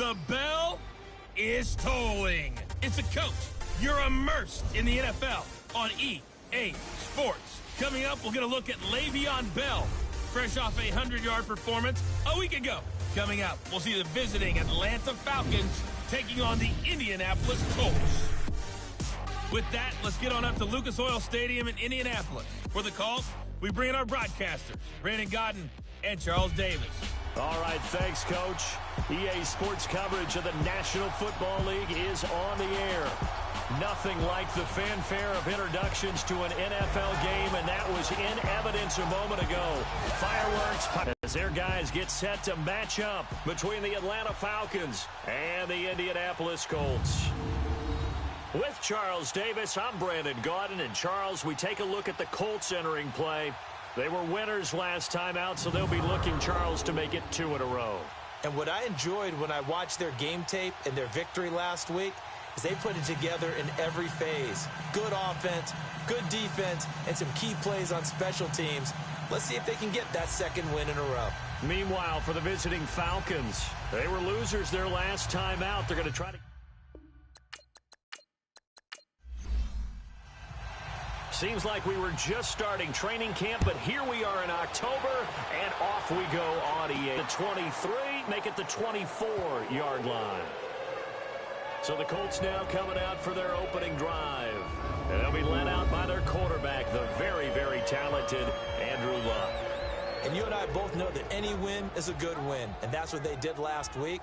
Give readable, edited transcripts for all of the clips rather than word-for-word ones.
The bell is tolling. It's a coach. You're immersed in the NFL on EA Sports. Coming up, we're going to look at Le'Veon Bell, fresh off a 100-yard performance a week ago. Coming up, we'll see the visiting Atlanta Falcons taking on the Indianapolis Colts. With that, let's get on up to Lucas Oil Stadium in Indianapolis. For the call, we bring in our broadcasters, Brandon Godden and Charles Davis. All right, thanks, Coach. EA Sports coverage of the National Football League is on the air. Nothing like the fanfare of introductions to an NFL game, and that was in evidence a moment ago. Fireworks as their guys get set to match up between the Atlanta Falcons and the Indianapolis Colts. With Charles Davis, I'm Brandon Godden, and Charles, we take a look at the Colts entering play. They were winners last time out, so they'll be looking, Charles, to make it 2 in a row. And what I enjoyed when I watched their game tape and their victory last week is they put it together in every phase. Good offense, good defense, and some key plays on special teams. Let's see if they can get that second win in a row. Meanwhile, for the visiting Falcons, they were losers their last time out. They're going to try to... Seems like we were just starting training camp, but here we are in October, and off we go on EA. The 23, make it the 24-yard line. So the Colts now coming out for their opening drive. And they'll be led out by their quarterback, the very, very talented Andrew Luck. And you and I both know that any win is a good win, and that's what they did last week.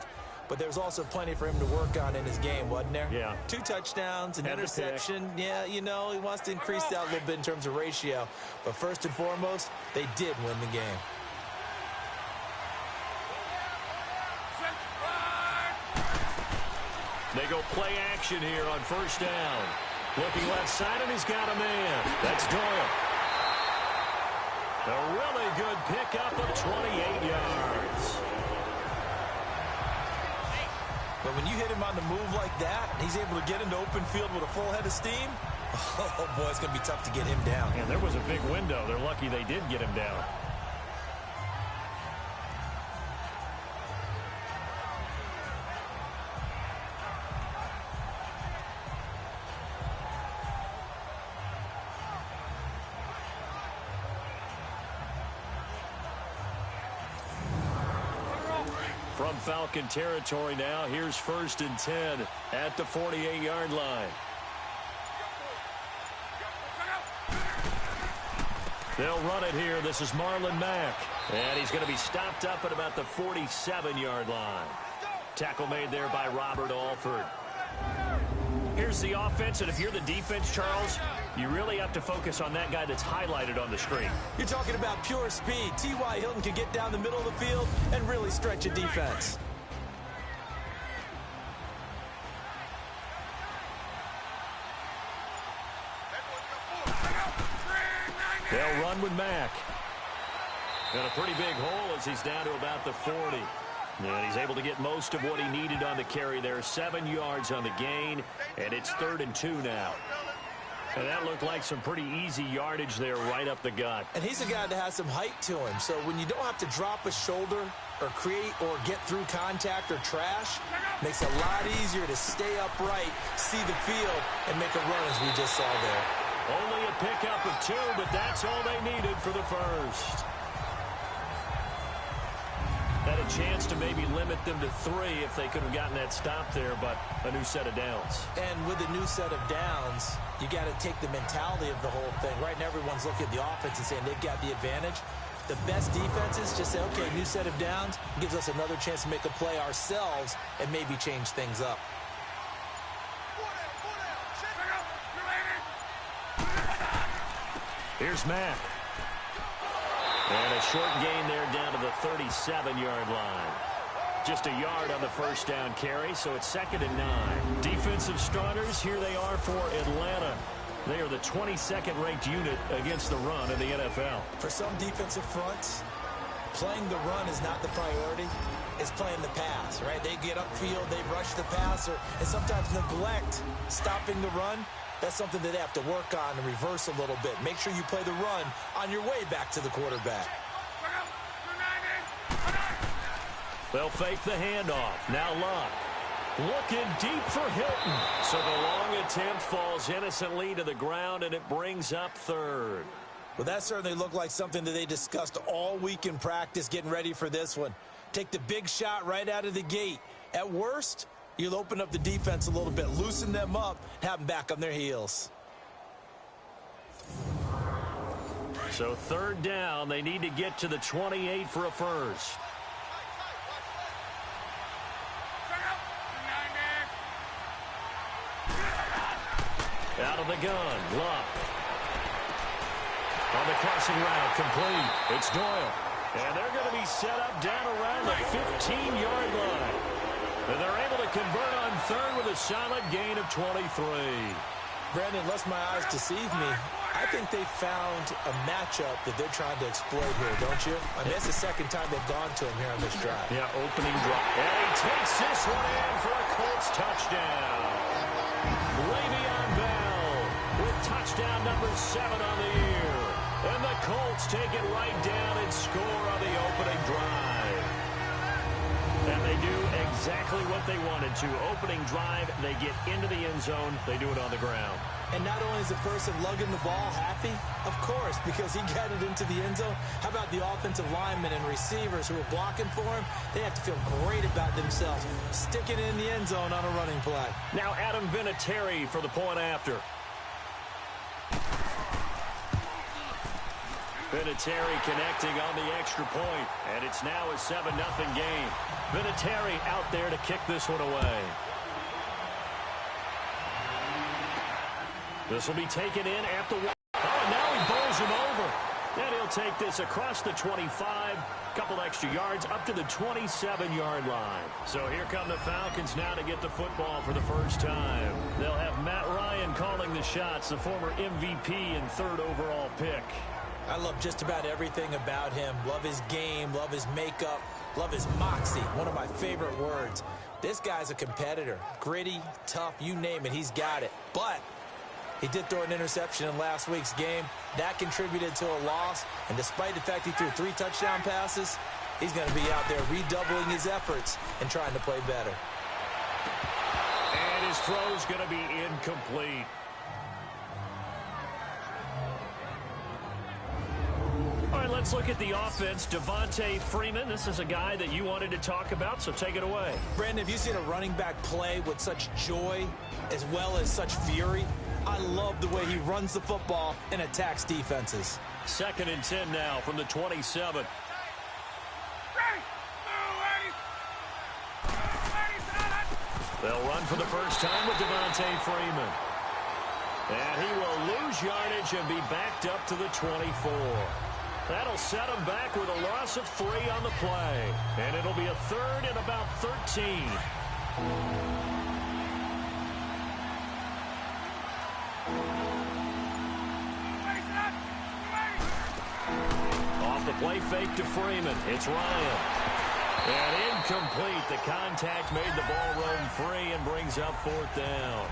But there's also plenty for him to work on in his game, wasn't there? Yeah. 2 touchdowns, an interception. Yeah, you know, he wants to increase that a little bit in terms of ratio. But first and foremost, they did win the game. They go play action here on first down. Looking left side, and he's got a man. That's Doyle. A really good pickup of 28 yards. But when you hit him on the move like that, and he's able to get into open field with a full head of steam, oh, boy, it's going to be tough to get him down. And there was a big window. They're lucky they did get him down. From Falcon territory now, here's 1st and 10 at the 48-yard line. They'll run it here. This is Marlon Mack. And he's going to be stopped up at about the 47-yard line. Tackle made there by Robert Alford. Here's the offense, and if you're the defense, Charles, you really have to focus on that guy that's highlighted on the screen. You're talking about pure speed. T.Y. Hilton can get down the middle of the field and really stretch a defense. They'll run with Mack. Got a pretty big hole as he's down to about the 40. And he's able to get most of what he needed on the carry there. 7 yards on the gain, and it's 3rd and 2 now. And that looked like some pretty easy yardage there right up the gut. And he's a guy that has some height to him. So when you don't have to drop a shoulder or create or get through contact or trash, makes it a lot easier to stay upright, see the field, and make a run as we just saw there. Only a pickup of 2, but that's all they needed for the first. Had a chance to maybe limit them to 3 if they could have gotten that stop there, but a new set of downs. And with a new set of downs, you got to take the mentality of the whole thing. Right now, everyone's looking at the offense and saying they've got the advantage. The best defenses just say, okay, new set of downs, gives us another chance to make a play ourselves and maybe change things up. Here's Mack. And a short gain there down to the 37-yard line. Just a yard on the first down carry, so it's 2nd and 9. Defensive starters, here they are for Atlanta. They are the 22nd ranked unit against the run in the NFL. For some defensive fronts, playing the run is not the priority. It's playing the pass, right? They get upfield, they rush the passer, and sometimes neglect stopping the run. That's something that they have to work on and reverse a little bit. Make sure you play the run on your way back to the quarterback. They'll fake the handoff. Now Luck. Looking deep for Hilton. So the long attempt falls innocently to the ground, and it brings up third. Well, that certainly looked like something that they discussed all week in practice getting ready for this one. Take the big shot right out of the gate. At worst, you'll open up the defense a little bit, loosen them up, and have them back on their heels. So third down, they need to get to the 28 for a first. Out of the gun, Luck. On the crossing route, complete. It's Doyle. And they're going to be set up down around the 15-yard line. And they're able to convert on third with a solid gain of 23. Brandon, unless my eyes deceive me, I think they found a matchup that they're trying to exploit here, don't you? I mean, it's the second time they've gone to him here on this drive. Yeah, opening drive. And he takes this one in for a Colts touchdown. Le'Veon Bell with touchdown number 7 on the year. And the Colts take it right down and score on the opening drive. And they do exactly what they wanted to. Opening drive, they get into the end zone. They do it on the ground. And not only is the person lugging the ball happy, of course, because he got it into the end zone. How about the offensive linemen and receivers who are blocking for him? They have to feel great about themselves, sticking it in the end zone on a running play. Now Adam Vinatieri for the point after. Vinatieri connecting on the extra point, and it's now a 7-0 game. Vinatieri out there to kick this one away. This will be taken in at the... Oh, now he bowls him over. And he'll take this across the 25, couple extra yards up to the 27-yard line. So here come the Falcons now to get the football for the first time. They'll have Matt Ryan calling the shots, the former MVP and 3rd overall pick. I love just about everything about him. Love his game, love his makeup, love his moxie. One of my favorite words. This guy's a competitor. Gritty, tough, you name it, he's got it. But he did throw an interception in last week's game. That contributed to a loss. And despite the fact he threw 3 touchdown passes, he's going to be out there redoubling his efforts and trying to play better. And his throw's going to be incomplete. All right, let's look at the offense. Devontae Freeman, this is a guy that you wanted to talk about, so take it away. Brandon, have you seen a running back play with such joy as well as such fury? I love the way he runs the football and attacks defenses. 2nd and 10 now from the 27. They'll run for the first time with Devontae Freeman. And he will lose yardage and be backed up to the 24. That'll set him back with a loss of 3 on the play. And it'll be a 3rd and about 13. Off the play fake to Freeman. It's Ryan. And incomplete. The contact made the ball roam free and brings up 4th down.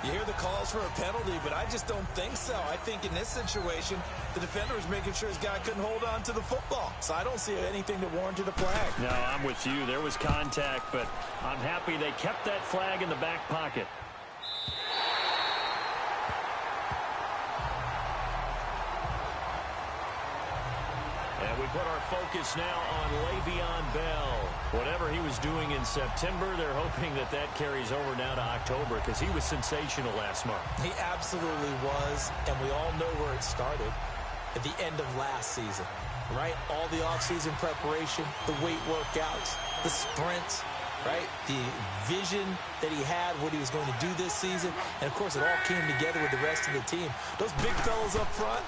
You hear the calls for a penalty, but I just don't think so. I think in this situation, the defender was making sure his guy couldn't hold on to the football. So I don't see anything that warranted a flag. No, I'm with you. There was contact, but I'm happy they kept that flag in the back pocket. And we put our focus now on Le'Veon Bell. Whatever he was doing in September, they're hoping that that carries over now to October because he was sensational last month. He absolutely was, and we all know where it started at the end of last season, right? All the offseason preparation, the weight workouts, the sprints, right? The vision that he had, what he was going to do this season, and, of course, it all came together with the rest of the team. Those big fellas up front,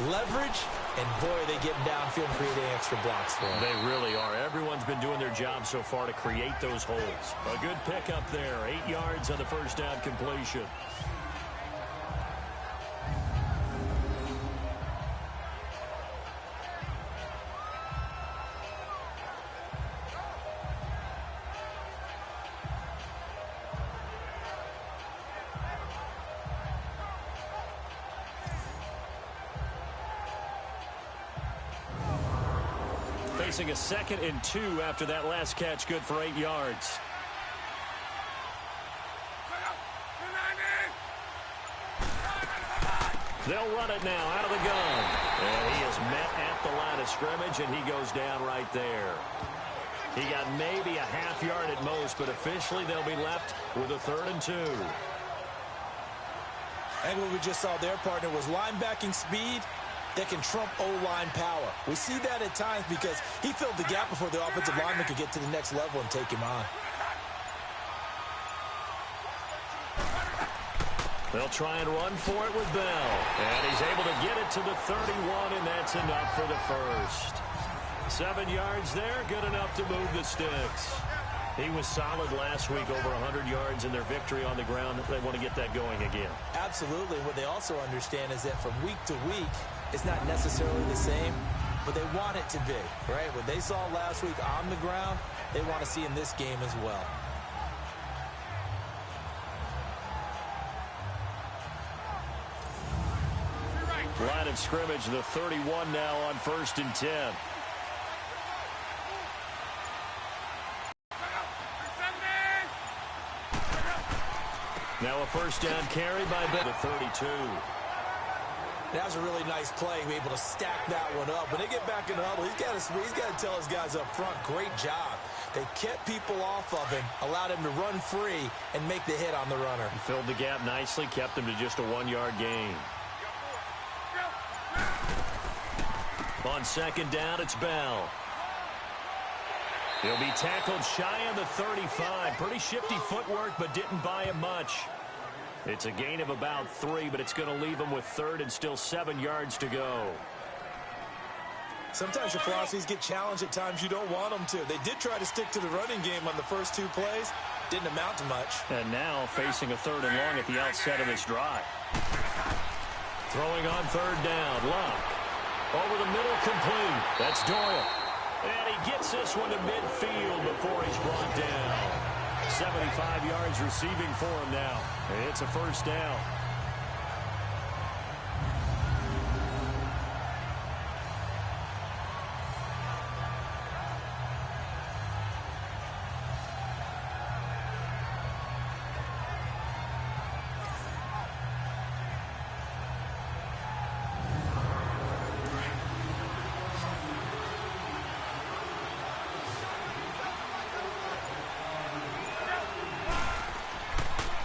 leverage, and boy, they get downfield and creating extra blocks for them. They really are. Everyone's been doing their job so far to create those holes. A good pickup there. 8 yards on the first down completion. facing a 2nd and 2 after that last catch, good for 8 yards. They'll run it now out of the gun. And he is met at the line of scrimmage, and he goes down right there. He got maybe a half yard at most, but officially they'll be left with a 3rd and 2. And what we just saw their partner was linebacking speed that can trump O-line power. We see that at times because he filled the gap before the offensive lineman could get to the next level and take him on. They'll try and run for it with Bell. And he's able to get it to the 31, and that's enough for the first. 7 yards there, good enough to move the sticks. He was solid last week, over 100 yards in their victory on the ground. They want to get that going again. Absolutely. What they also understand is that from week to week, it's not necessarily the same, but they want it to be, right? What they saw last week on the ground, they want to see in this game as well. Line of scrimmage, the 31 now on 1st and 10. Now a first down carry by Bell. The 32. That was a really nice play, able to stack that one up. When they get back in the huddle, he's got to tell his guys up front, great job. They kept people off of him, allowed him to run free, and make the hit on the runner. He filled the gap nicely, kept him to just a 1-yard gain. On 2nd down, it's Bell. He'll be tackled shy of the 35. Pretty shifty footwork, but didn't buy him much. It's a gain of about 3, but it's going to leave him with 3rd and still 7 yards to go. Sometimes your philosophies get challenged at times you don't want them to. They did try to stick to the running game on the first 2 plays. Didn't amount to much. And now facing a 3rd and long at the outset of this drive. Throwing on 3rd down, Luck. Over the middle, complete. That's Doyle. And he gets this one to midfield before he's brought down. 75 yards receiving for him now. It's a first down.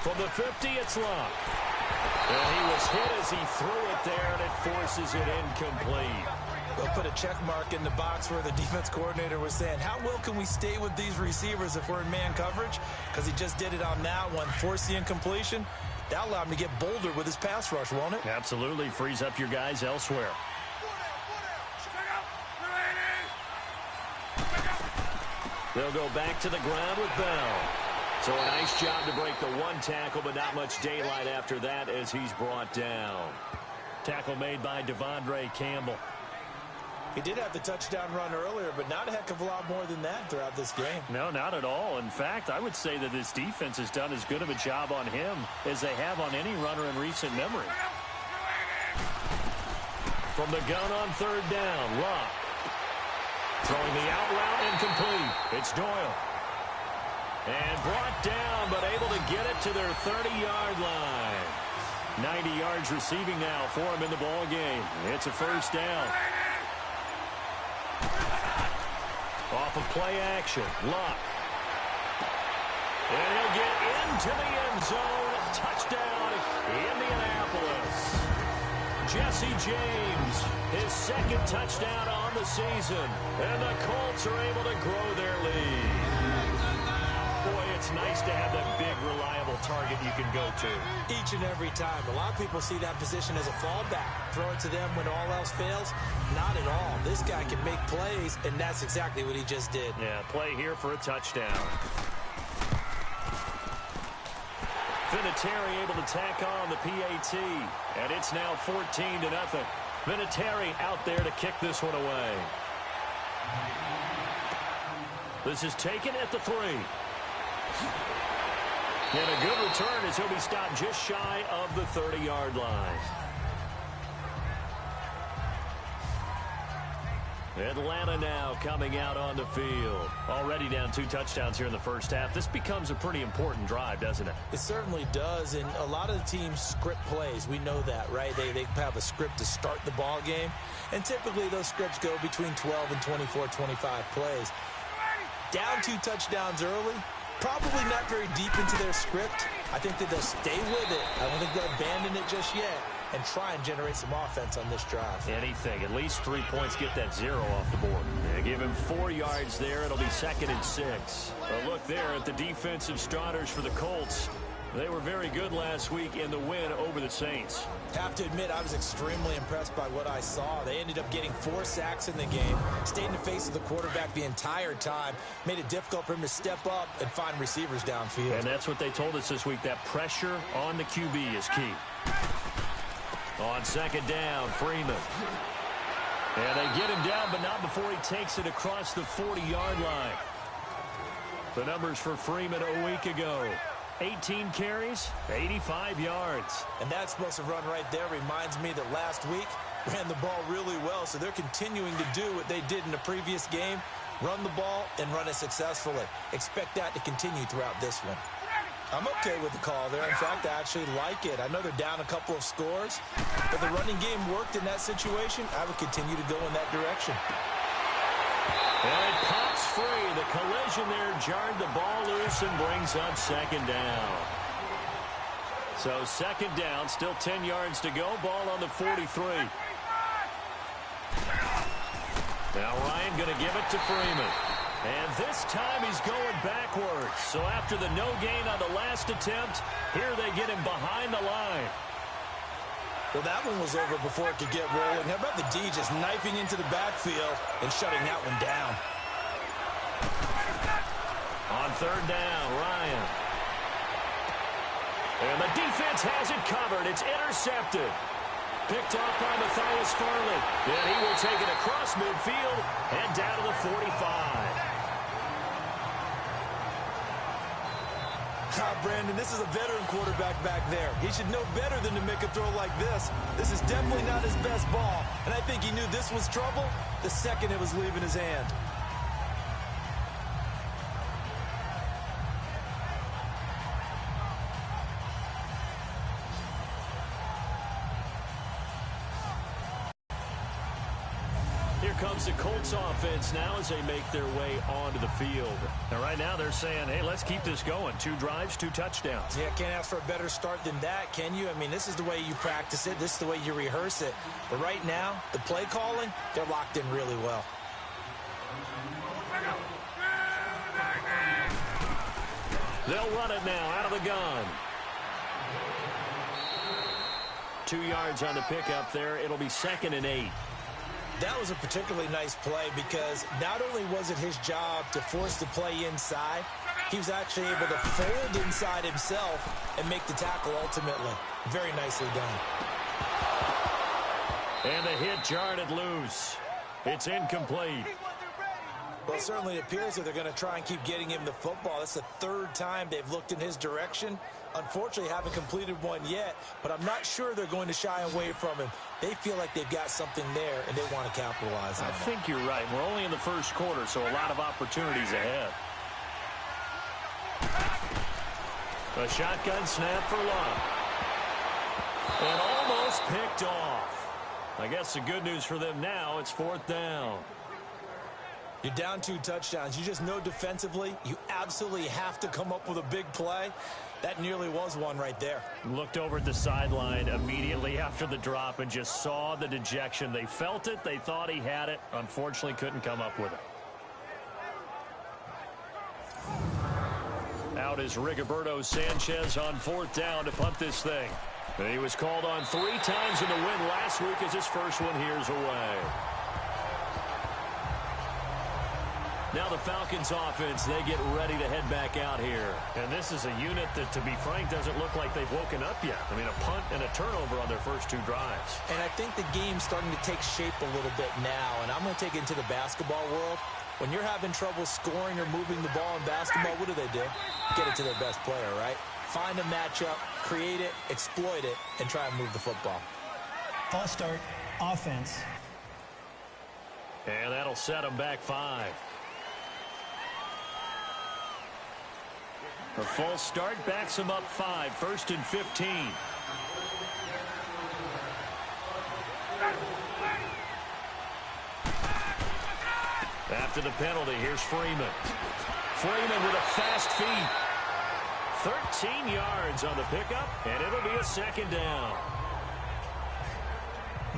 From the 50, it's Luck. And he was hit as he threw it there, and it forces it incomplete. They'll put a check mark in the box where the defense coordinator was saying, how well can we stay with these receivers if we're in man coverage? Because he just did it on that one, forced the incompletion. That'll allow him to get bolder with his pass rush, won't it? Absolutely. Frees up your guys elsewhere. They'll go back to the ground with Bell. So a nice job to break the 1 tackle, but not much daylight after that as he's brought down. Tackle made by Devondre Campbell. He did have the touchdown run earlier, but not a heck of a lot more than that throughout this game. No, not at all. In fact, I would say that this defense has done as good of a job on him as they have on any runner in recent memory. From the gun on 3rd down, Luck. Throwing the out route incomplete. It's Doyle. And brought down, but able to get it to their 30-yard line. 90 yards receiving now for him in the ball game. It's a first down. Off of play action, Luck. And he'll get into the end zone. Touchdown, Indianapolis. Jesse James, his 2nd touchdown on the season. And the Colts are able to grow their lead. Boy, it's nice to have that big, reliable target you can go to. Each and every time. A lot of people see that position as a fallback. Throw it to them when all else fails. Not at all. This guy can make plays, and that's exactly what he just did. Yeah, play here for a touchdown. Vinatieri able to tack on the PAT, and it's now 14-0. Vinatieri out there to kick this one away. This is taken at the 3. And a good return as he'll be stopped just shy of the 30-yard line. Atlanta now coming out on the field. Already down 2 touchdowns here in the first half. This becomes a pretty important drive, doesn't it? It certainly does, and a lot of the teams script plays. We know that, right? They have a script to start the ball game, and typically those scripts go between 12 and 24, 25 plays. Down 2 touchdowns early, probably not very deep into their script. I think that they'll stay with it. I don't think they'll abandon it just yet and try and generate some offense on this drive. Anything. At least 3 points, get that 0 off the board. They give him 4 yards there. It'll be 2nd and 6. A look there at the defensive starters for the Colts. They were very good last week in the win over the Saints. Have to admit, I was extremely impressed by what I saw. They ended up getting 4 sacks in the game, stayed in the face of the quarterback the entire time, made it difficult for him to step up and find receivers downfield. And that's what they told us this week, that pressure on the QB is key. On 2nd down, Freeman. And they get him down, but not before he takes it across the 40-yard line. The numbers for Freeman a week ago. 18 carries, 85 yards. And that explosive run right there reminds me that last week ran the ball really well, so they're continuing to do what they did in the previous game, run the ball and run it successfully. Expect that to continue throughout this one. I'm okay with the call there. In fact, I actually like it. I know they're down a couple of scores, but the running game worked in that situation. I would continue to go in that direction. And it pops free. The collision there jarred the ball loose and brings up 2nd down. So 2nd down, still 10 yards to go. Ball on the 43. Now Ryan going to give it to Freeman. And this time he's going backwards. So after the no gain on the last attempt, here they get him behind the line. Well, that one was over before it could get rolling. How about the D just knifing into the backfield and shutting that one down? On 3rd down, Ryan. And the defense has it covered. It's intercepted. Picked off by Matthias Farley. And he will take it across midfield and down to the 45. Brandon, this is a veteran quarterback back there. He should know better than to make a throw like this. This is definitely not his best ball, and I think he knew this was trouble the second it was leaving his hand. Here comes the Colts offense now as they make their way onto the field. And right now they're saying, hey, let's keep this going. 2 drives, 2 touchdowns. Yeah, can't ask for a better start than that, can you? I mean, this is the way you practice it. This is the way you rehearse it. But right now, the play calling, they're locked in really well. They'll run it now out of the gun. 2 yards on the pickup there. It'll be 2nd and 8. That was a particularly nice play because not only was it his job to force the play inside, he was actually able to fold inside himself and make the tackle ultimately. Very nicely done. And the hit jarred it loose. It's incomplete. Well, it certainly appears that they're going to try and keep getting him the football. That's the 3rd time they've looked in his direction. Unfortunately, haven't completed one yet, but I'm not sure they're going to shy away from him. They feel like they've got something there, and they want to capitalize on it. I think you're right. We're only in the first quarter, so a lot of opportunities ahead. A shotgun snap for Love. And almost picked off. I guess the good news for them now, it's 4th down. You're down 2 touchdowns. You just know defensively you absolutely have to come up with a big play. That nearly was one right there. Looked over at the sideline immediately after the drop and just saw the dejection. They felt it. They thought he had it. Unfortunately, couldn't come up with it. Out is Rigoberto Sanchez on 4th down to punt this thing. And he was called on 3 times in the win last week as his first one here's away. Now the Falcons offense, they get ready to head back out here. And this is a unit that, to be frank, doesn't look like they've woken up yet. I mean, a punt and a turnover on their first 2 drives. And I think the game's starting to take shape a little bit now. And I'm going to take it into the basketball world. When you're having trouble scoring or moving the ball in basketball, what do? Get it to their best player, right? Find a matchup, create it, exploit it, and try and move the football. False start, offense. And that'll set them back 5. A false start backs them up 5. 1st and 15. After the penalty, here's Freeman. Freeman with a fast feet. 13 yards on the pickup, and it'll be a 2nd down.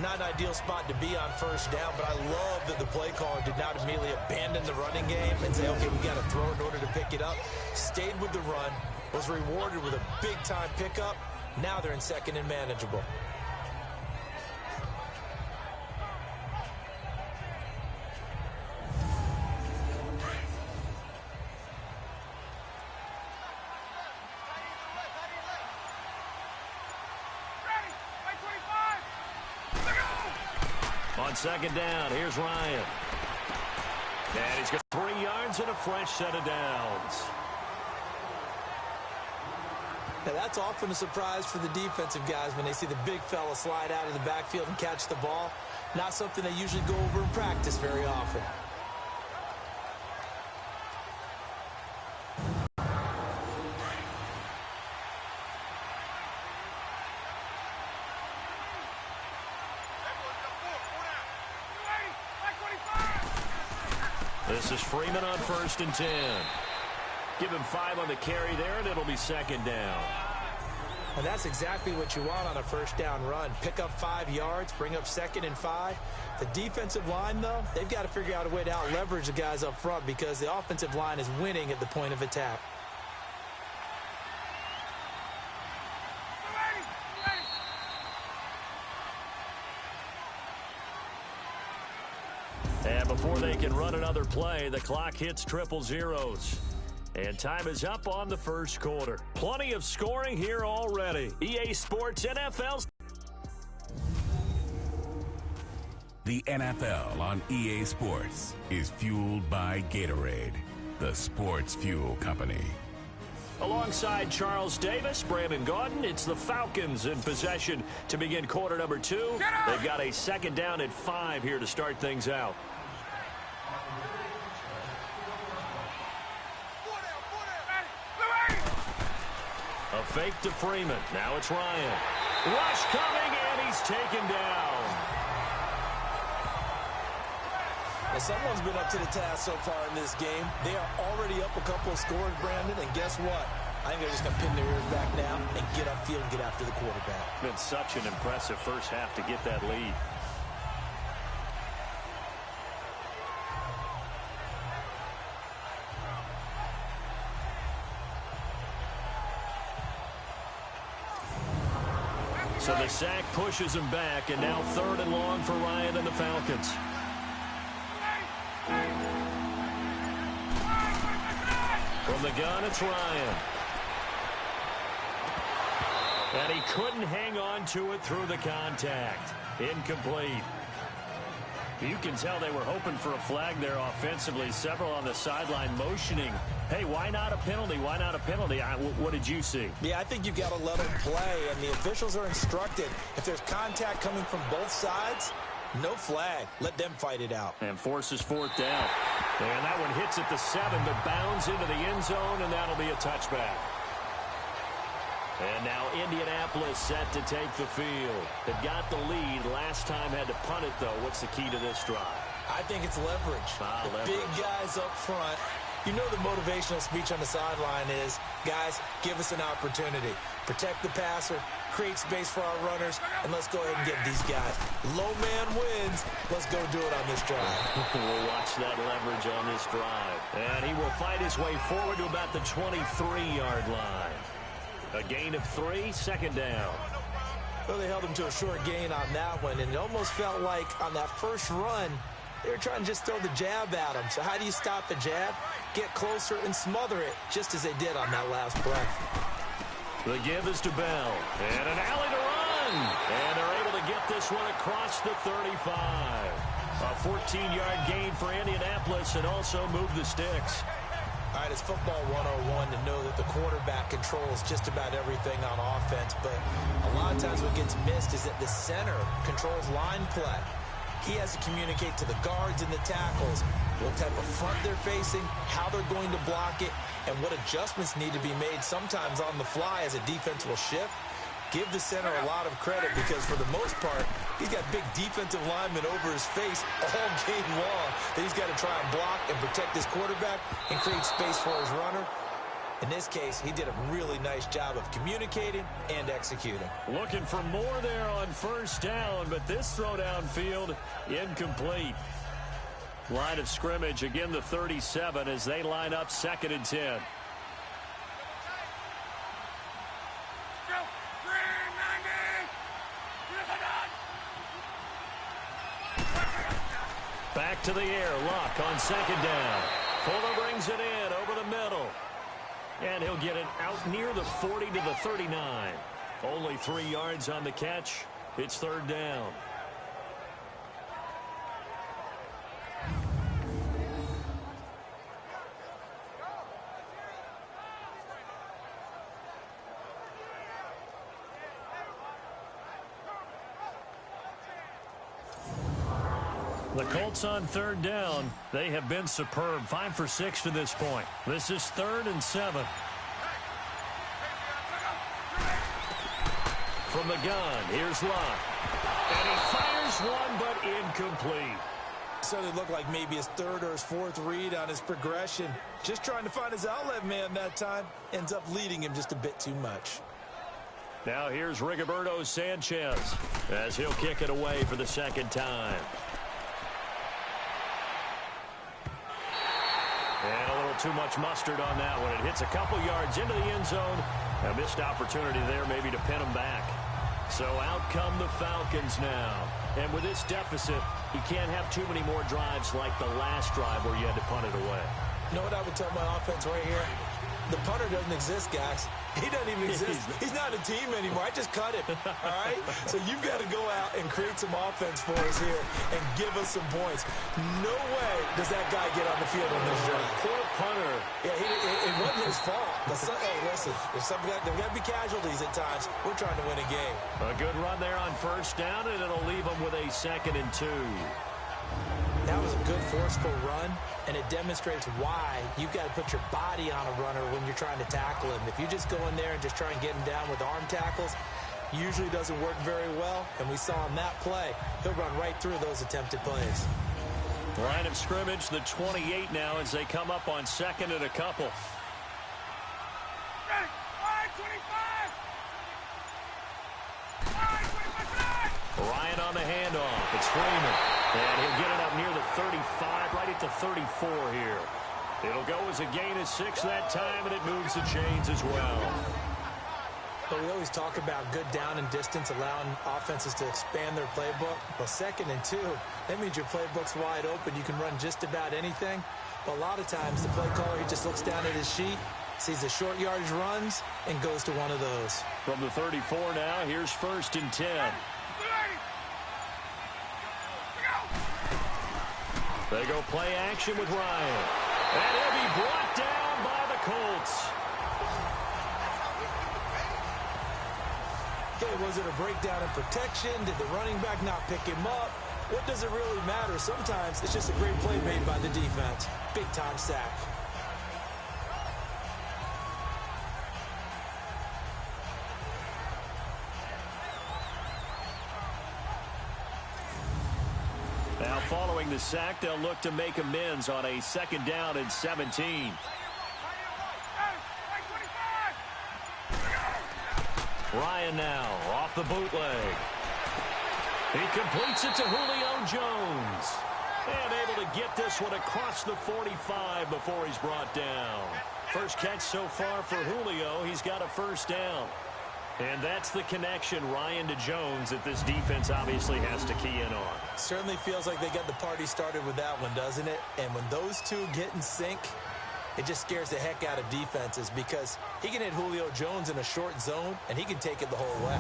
Not an ideal spot to be on 1st down, but I love that the play caller did not immediately abandon the running game and say, okay, we got to throw in order to pick it up. Stayed with the run, was rewarded with a big-time pickup. Now they're in 2nd and manageable. On 2nd down, here's Ryan. And he's got 3 yards and a fresh set of downs. Now that's often a surprise for the defensive guys when they see the big fella slide out of the backfield and catch the ball. Not something they usually go over in practice very often. This is Freeman on 1st and 10. Give him 5 on the carry there, and it'll be 2nd down. And that's exactly what you want on a 1st down run. Pick up 5 yards, bring up 2nd and 5. The defensive line, though, they've got to figure out a way to out-leverage the guys up front because the offensive line is winning at the point of attack. And before they can run another play, the clock hits 000. And time is up on the 1st quarter. Plenty of scoring here already. EA Sports NFL. The NFL on EA Sports is fueled by Gatorade, the sports fuel company. Alongside Charles Davis, Brandon Gaudin, it's the Falcons in possession to begin quarter number 2. They've got a 2nd down at 5 here to start things out. A fake to Freeman. Now it's Ryan. Rush coming, and he's taken down. Well, someone's been up to the task so far in this game. They are already up a couple of scores, Brandon, and guess what? I think they're just going to pin their ears back now and get upfield and get after the quarterback. Been such an impressive first half to get that lead. So the sack pushes him back, and now 3rd and long for Ryan and the Falcons. From the gun, it's Ryan. And he couldn't hang on to it through the contact. Incomplete. You can tell they were hoping for a flag there offensively. Several on the sideline motioning. Hey, why not a penalty? Why not a penalty? What did you see? Yeah, I think you got to let them play, and the officials are instructed. If there's contact coming from both sides, no flag. Let them fight it out. And forces 4th down. And that one hits at the 7, but bounds into the end zone, and that'll be a touchback. And now Indianapolis set to take the field. They've got the lead. Last time had to punt it, though. What's the key to this drive? I think it's leverage. The big guys up front. You know the motivational speech on the sideline is, guys, give us an opportunity. Protect the passer, create space for our runners, and let's go ahead and get these guys. Low man wins. Let's go do it on this drive. We'll watch that leverage on this drive. And he will fight his way forward to about the 23-yard line. A gain of 3, 2nd down. Well, they held him to a short gain on that one, and it almost felt like on that first run, they were trying to just throw the jab at him. So how do you stop the jab? Get closer and smother it, just as they did on that last breath. The give is to Bell. And an alley to run. And they're able to get this one across the 35. A 14-yard gain for Indianapolis and also move the sticks. All right, it's football 101 to know that the quarterback controls just about everything on offense, but a lot of times what gets missed is that the center controls line play. He has to communicate to the guards and the tackles what type of front they're facing, how they're going to block it, and what adjustments need to be made sometimes on the fly as a defense will shift. Give the center a lot of credit because for the most part, he's got big defensive linemen over his face all game long that he's got to try and block and protect his quarterback and create space for his runner. In this case, he did a really nice job of communicating and executing. Looking for more there on first down, but this throw downfield incomplete. Line of scrimmage, again the 37 as they line up 2nd and 10. Back to the air, Luck on 2nd down. Fuller brings it in over the middle. And he'll get it out near the 40 to the 39. Only 3 yards on the catch. It's 3rd down. The Colts on 3rd down. They have been superb. 5 for 6 to this point. This is 3rd and 7. From the gun, here's Luck. And he fires one, but incomplete. So they look like maybe his 3rd or his 4th read on his progression. Just trying to find his outlet man that time. Ends up leading him just a bit too much. Now here's Rigoberto Sanchez as he'll kick it away for the 2nd time. And a little too much mustard on that one. It hits a couple yards into the end zone. A missed opportunity there maybe to pin him back. So out come the Falcons now. And with this deficit, you can't have too many more drives like the last drive where you had to punt it away. You know what I would tell my offense right here? The punter doesn't exist, guys. He doesn't even exist. He's not a team anymore. I just cut him, all right? So you've got to go out and create some offense for us here and give us some points. No way does that guy get on the field on this drive. Poor punter. Yeah, it wasn't his fault. But hey, listen, there's got to be casualties at times. We're trying to win a game. A good run there on 1st down, and it'll leave them with a 2nd and 2. That was a good forceful run, and it demonstrates why you've got to put your body on a runner when you're trying to tackle him. If you just go in there and just try and get him down with arm tackles, usually doesn't work very well, and we saw on that play, he'll run right through those attempted plays. Line of scrimmage, the 28 now as they come up on 2nd and a couple. Ryan on the handoff. It's Freeman. And he'll get it up near the 35, right at the 34 here. It'll go as a gain of 6 that time, and it moves the chains as well. But we always talk about good down and distance, allowing offenses to expand their playbook. Well, 2nd and 2, that means your playbook's wide open. You can run just about anything. But a lot of times, the play caller, he just looks down at his sheet, sees the short yardage runs, and goes to one of those. From the 34 now, here's 1st and 10. They go play action with Ryan. And he'll be brought down by the Colts. Okay, was it a breakdown in protection? Did the running back not pick him up? What does it really matter? Sometimes it's just a great play made by the defense. Big-time sack. Now following the sack, they'll look to make amends on a 2nd down and 17. Ryan now off the bootleg. He completes it to Julio Jones. And able to get this one across the 45 before he's brought down. First catch so far for Julio. He's got a 1st down. And that's the connection, Ryan to Jones, that this defense obviously has to key in on. Certainly feels like they got the party started with that one, doesn't it? And when those two get in sync, it just scares the heck out of defenses because he can hit Julio Jones in a short zone, and he can take it the whole way.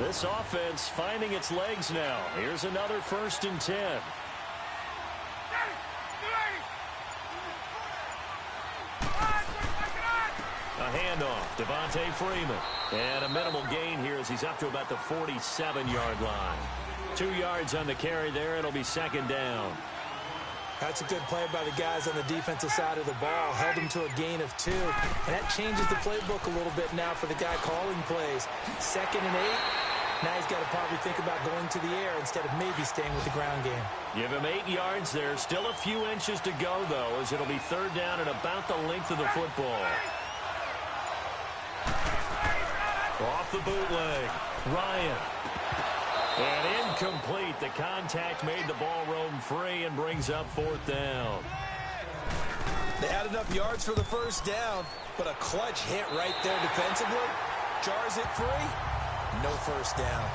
This offense finding its legs now. Here's another 1st and 10. A handoff, Devontae Freeman. And a minimal gain here as he's up to about the 47-yard line. 2 yards on the carry there. It'll be second down. That's a good play by the guys on the defensive side of the ball. Held them to a gain of 2. And that changes the playbook a little bit now for the guy calling plays. 2nd and 8. Now he's got to probably think about going to the air instead of maybe staying with the ground game. Give him 8 yards there. Still a few inches to go, though, as it'll be third down and about the length of the football. Off the bootleg. Ryan. And incomplete. The contact made the ball roam free and brings up 4th down. They had enough yards for the first down, but a clutch hit right there defensively. Jars it free. No first down.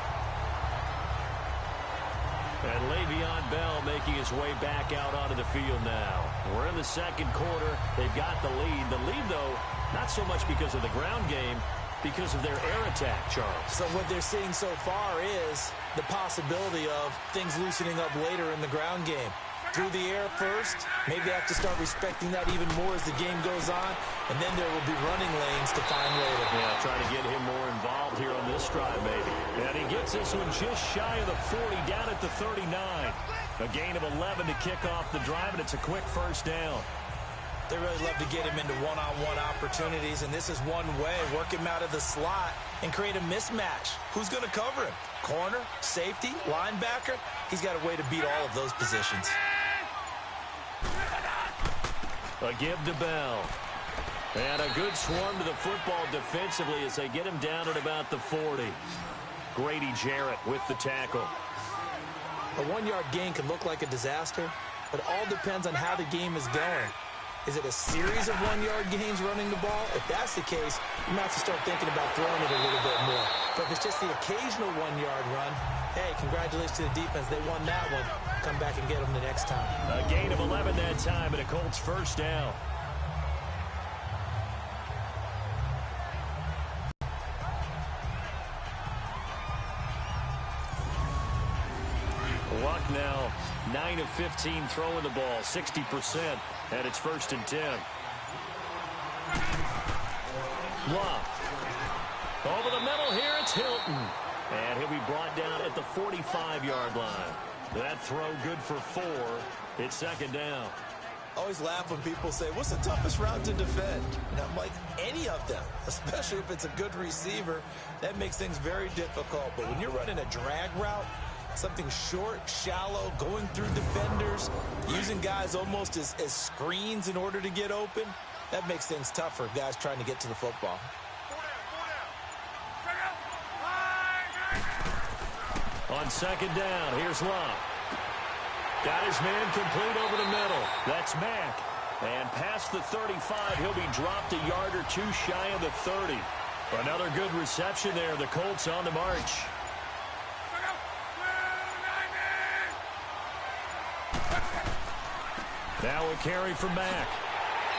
And Le'Veon Bell making his way back out onto the field now. We're in the second quarter. They've got the lead. The lead, though, not so much because of the ground game, because of their air attack, Charles. So what they're seeing so far is the possibility of things loosening up later in the ground game. Through the air first, maybe they have to start respecting that even more as the game goes on, and then there will be running lanes to find later. Yeah, trying to get him more involved here on this drive, maybe. And he gets this one just shy of the 40, down at the 39. A gain of 11 to kick off the drive, and it's a quick first down. They really love to get him into one-on-one opportunities, and this is one way. Work him out of the slot and create a mismatch. Who's going to cover him? Corner, safety, linebacker? He's got a way to beat all of those positions. A give to Bell. And a good swarm to the football defensively as they get him down at about the 40. Grady Jarrett with the tackle. A 1-yard gain can look like a disaster, but it all depends on how the game is going. Is it a series of 1-yard gains running the ball? If that's the case, you might have to start thinking about throwing it a little bit more. But if it's just the occasional 1-yard run, hey, congratulations to the defense. They won that one. Come back and get them the next time. A gain of 11 that time, and a Colts first down. Luck now, 9 of 15 throwing the ball, 60%, and it's 1st and 10. Luck. Over the middle here, it's Hilton. And he'll be brought down at the 45-yard line. That throw good for 4. It's 2nd down. I always laugh when people say, what's the toughest route to defend? And I'm like, any of them, especially if it's a good receiver. That makes things very difficult. But when you're running a drag route, something short, shallow, going through defenders, using guys almost as screens in order to get open, that makes things tough for guys trying to get to the football. On 2nd down, here's Love. Got his man complete over the middle. That's Mack. And past the 35, he'll be dropped a yard or 2 shy of the 30. Another good reception there. The Colts on the march. Now a carry from Mack.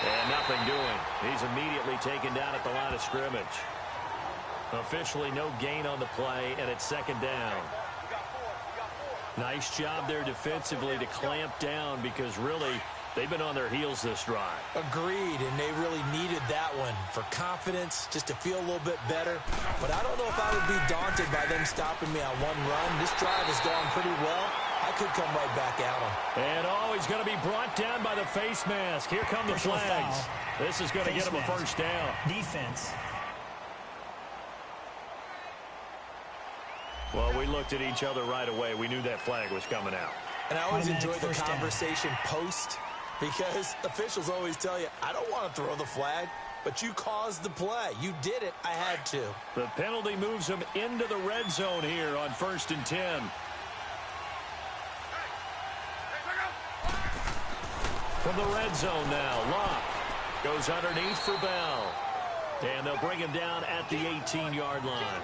And nothing doing. He's immediately taken down at the line of scrimmage. Officially no gain on the play, and it's 2nd down. Nice job there defensively to clamp down because really they've been on their heels this drive. Agreed, and they really needed that one for confidence, just to feel a little bit better. But I don't know if I would be daunted by them stopping me on one run. This drive has gone pretty well. I could come right back at him. And he's going to be brought down by the face mask. Here come the flags. This is going to get him a first down. Defense. Well, we looked at each other right away. We knew that flag was coming out. And I always enjoy the conversation post, because officials always tell you, I don't want to throw the flag, but you caused the play. You did it. I had to. The penalty moves him into the red zone here on 1st and 10. From the red zone now, Locke goes underneath for Bell. And they'll bring him down at the 18-yard line.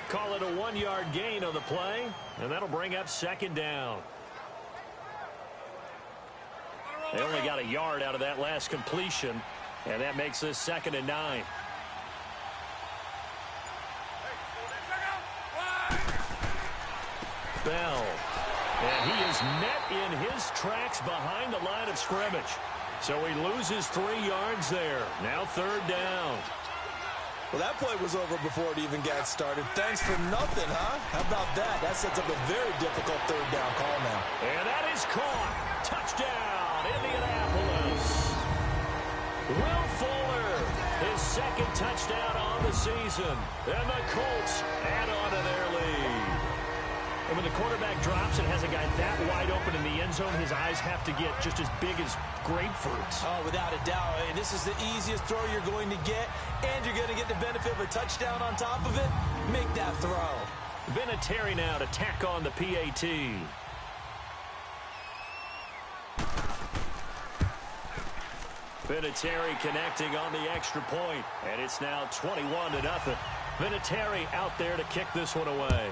Call it a 1-yard gain on the play, and that'll bring up 2nd down. They only got a yard out of that last completion, and that makes this 2nd and 9. Bell. And he is met in his tracks behind the line of scrimmage. So he loses 3 yards there. Now 3rd down. Well, that play was over before it even got started. Thanks for nothing, huh? How about that? That sets up a very difficult third down call now. And that is caught. Touchdown, Indianapolis. Will Fuller, his second touchdown on the season. And the Colts add on to their lead. And when the quarterback drops and has a guy that wide open in the end zone, his eyes have to get just as big as grapefruits. Oh, without a doubt. And this is the easiest throw you're going to get, and you're going to get the benefit of a touchdown on top of it. Make that throw. Vinatieri now to tack on the PAT. Vinatieri connecting on the extra point, and it's now 21-0. Vinatieri out there to kick this one away.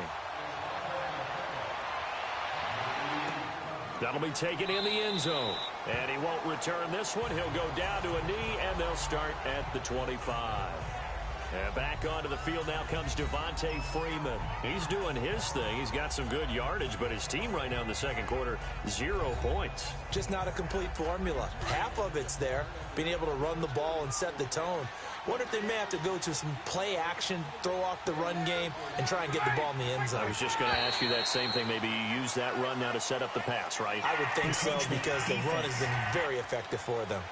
That'll be taken in the end zone. And he won't return this one. He'll go down to a knee, and they'll start at the 25. And back onto the field now comes Devontae Freeman. He's doing his thing. He's got some good yardage, but his team right now in the second quarter, 0 points. Just not a complete formula. Half of it's there, being able to run the ball and set the tone. Wonder if they may have to go to some play action, throw off the run game, and try and get the ball in the end zone. I was just going to ask you that same thing. Maybe you use that run now to set up the pass, right? I would think so, because the run has been very effective for them.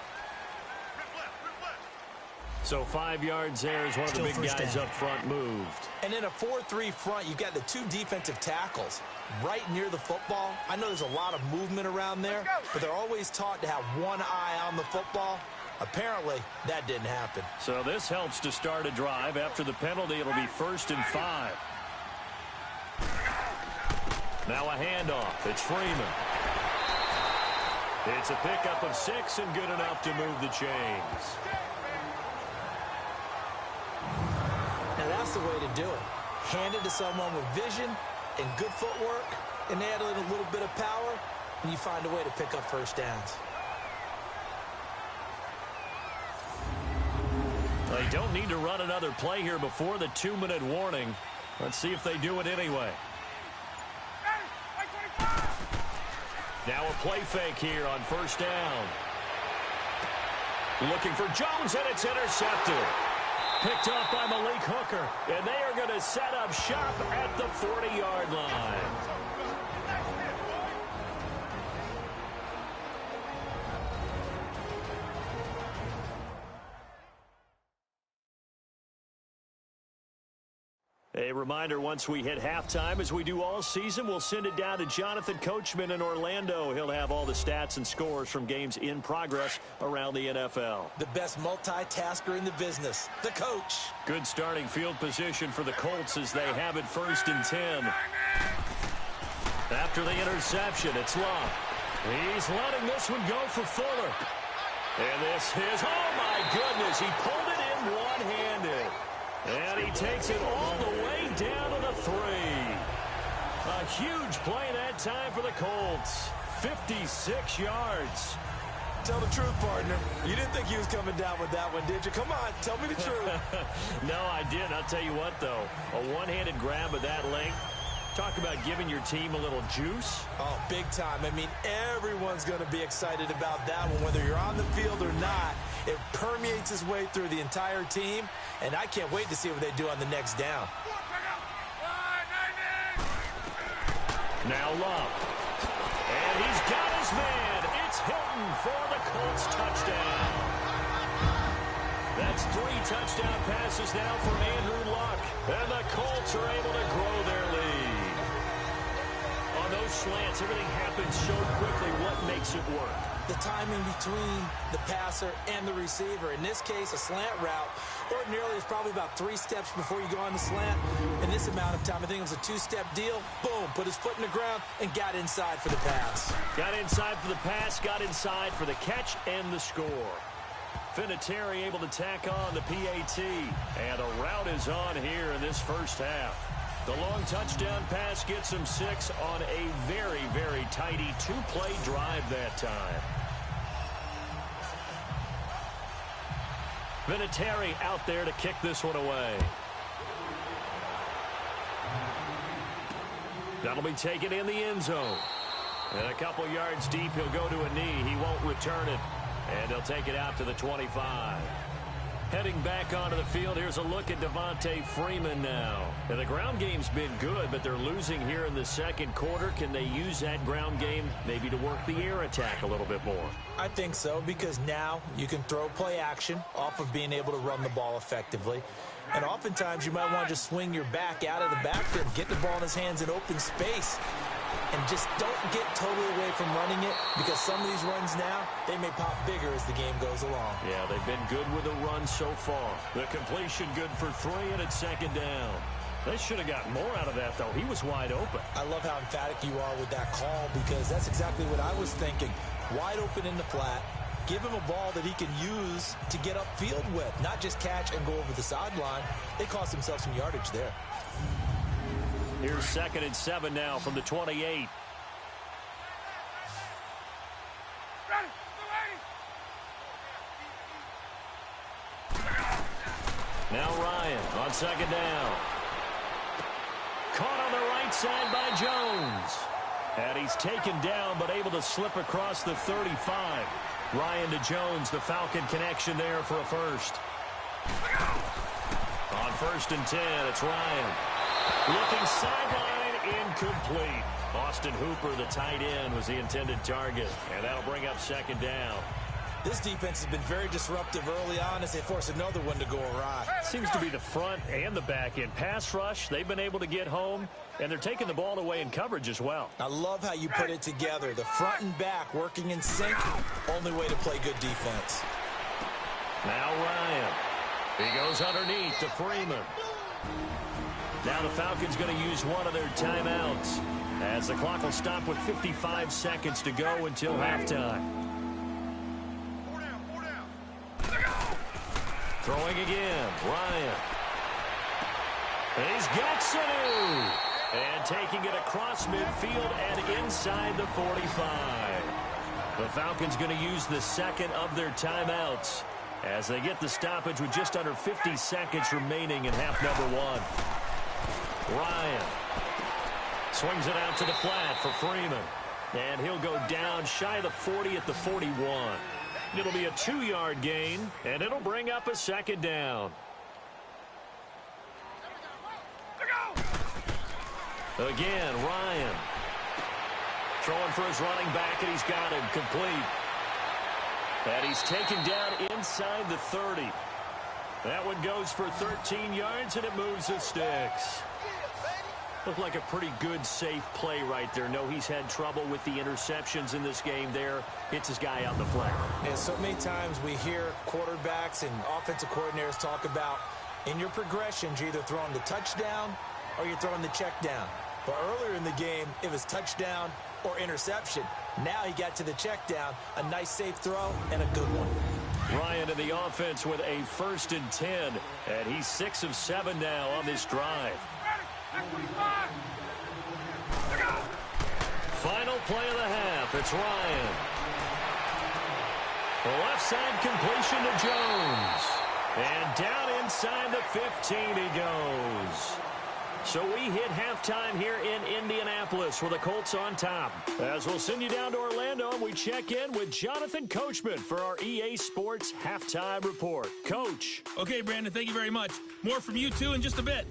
So 5 yards there as one of the big guys up front moved. And in a 4-3 front, you've got the 2 defensive tackles right near the football. I know there's a lot of movement around there, but they're always taught to have one eye on the football. Apparently, that didn't happen. So this helps to start a drive. After the penalty, it'll be 1st and 5. Now a handoff. It's Freeman. It's a pickup of 6 and good enough to move the chains. Now that's the way to do it. Hand it to someone with vision and good footwork, and add in a little bit of power, and you find a way to pick up first downs. They don't need to run another play here before the 2-minute warning. Let's see if they do it anyway. Now a play fake here on 1st down. Looking for Jones, and it's intercepted. Picked off by Malik Hooker, and they are going to set up shop at the 40-yard line. A reminder, once we hit halftime, as we do all season, we'll send it down to Jonathan Coachman in Orlando. He'll have all the stats and scores from games in progress around the NFL. The best multitasker in the business, the coach. Good starting field position for the Colts as they have it 1st and 10. After the interception, it's Love. He's letting this one go for Fuller. And this is, oh my goodness, he pulled it in one-handed. And he takes it all the way down to the 3. A huge play that time for the Colts. 56 yards. Tell the truth, partner. You didn't think he was coming down with that one, did you? Come on, tell me the truth. No, I didn't. I'll tell you what, though. A one-handed grab of that length. Talk about giving your team a little juice. Oh, big time. I mean, everyone's going to be excited about that one, whether you're on the field or not. It permeates its way through the entire team, and I can't wait to see what they do on the next down. Now Love. And he's got his man. It's Hilton for the Colts touchdown. That's 3 touchdown passes now for Andrew Luck. And the Colts are able to grow their lead. On those slants, everything happens so quickly. What makes it work? The timing between the passer and the receiver. In this case, a slant route ordinarily is probably about 3 steps before you go on the slant. In this amount of time, I think it was a 2-step deal. Boom, put his foot in the ground and got inside for the pass. Got inside for the pass, got inside for the catch and the score. Vinatieri able to tack on the PAT. And a route is on here in this first half. The long touchdown pass gets him 6 on a very, very tidy 2-play drive that time. Vinatieri out there to kick this one away. That'll be taken in the end zone. And a couple yards deep, he'll go to a knee. He won't return it. And he'll take it out to the 25. Heading back onto the field, here's a look at Devontae Freeman now. And the ground game's been good, but they're losing here in the second quarter. Can they use that ground game maybe to work the air attack a little bit more? I think so, because now you can throw play action off of being able to run the ball effectively. And oftentimes you might want to just swing your back out of the backfield, get the ball in his hands in open space, and just don't get totally away from running it, because some of these runs now, they may pop bigger as the game goes along. Yeah, they've been good with the run so far. The completion good for 3, and it's second down. They should have gotten more out of that, though. He was wide open. I love how emphatic you are with that call, because that's exactly what I was thinking. Wide open in the flat. Give him a ball that he can use to get upfield with, not just catch and go over the sideline. They cost themselves some yardage there. Here's 2nd and 7 now from the 28. Now Ryan on 2nd down. Caught on the right side by Jones. And he's taken down but able to slip across the 35. Ryan to Jones, the Falcon connection there for a first. On 1st and 10, it's Ryan. Looking sideline, incomplete. Austin Hooper, the tight end, was the intended target. And that'll bring up 2nd down. This defense has been very disruptive early on as they force another one to go awry. Seems to be the front and the back end. Pass rush, they've been able to get home, and they're taking the ball away in coverage as well. I love how you put it together. The front and back working in sync, only way to play good defense. Now Ryan. He goes underneath to Freeman. Now the Falcons going to use one of their timeouts as the clock will stop with 55 seconds to go until halftime. Throwing again, Ryan. He's got Sanu. And taking it across midfield and inside the 45. The Falcons going to use the second of their timeouts as they get the stoppage with just under 50 seconds remaining in half number 1. Ryan swings it out to the flat for Freeman. And he'll go down shy of the 40 at the 41. It'll be a 2-yard gain, and it'll bring up a 2nd down. Again, Ryan. Throwing for his running back, and he's got him complete. And he's taken down inside the 30. That one goes for 13 yards, and it moves the sticks. Looked like a pretty good, safe play right there. No, he's had trouble with the interceptions in this game there. Hits his guy out the flat. And so many times we hear quarterbacks and offensive coordinators talk about in your progressions, you're either throwing the touchdown or you're throwing the check down. But earlier in the game, it was touchdown or interception. Now he got to the check down, a nice safe throw, and a good one. Ryan in the offense with a 1st and 10, and he's 6 of 7 now on this drive. Final play of the half. It's Ryan. Left side completion to Jones. And down inside the 15 he goes. So we hit halftime here in Indianapolis with the Colts on top. As we'll send you down to Orlando, and we check in with Jonathan Coachman for our EA Sports Halftime Report. Coach. Okay, Brandon, thank you very much. More from you two in just a bit.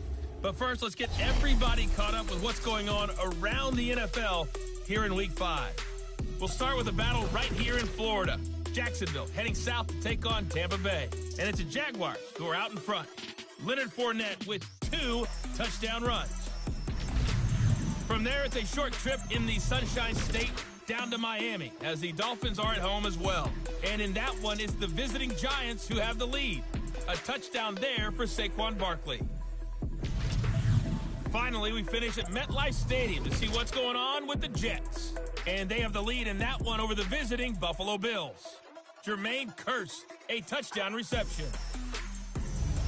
But first, let's get everybody caught up with what's going on around the NFL here in Week 5. We'll start with a battle right here in Florida. Jacksonville heading south to take on Tampa Bay. And it's the Jaguars who are out in front. Leonard Fournette with 2 touchdown runs. From there, it's a short trip in the Sunshine State down to Miami as the Dolphins are at home as well. And in that one, it's the visiting Giants who have the lead. A touchdown there for Saquon Barkley. Finally, we finish at MetLife Stadium to see what's going on with the Jets. And they have the lead in that one over the visiting Buffalo Bills. Jermaine Kearse, a touchdown reception.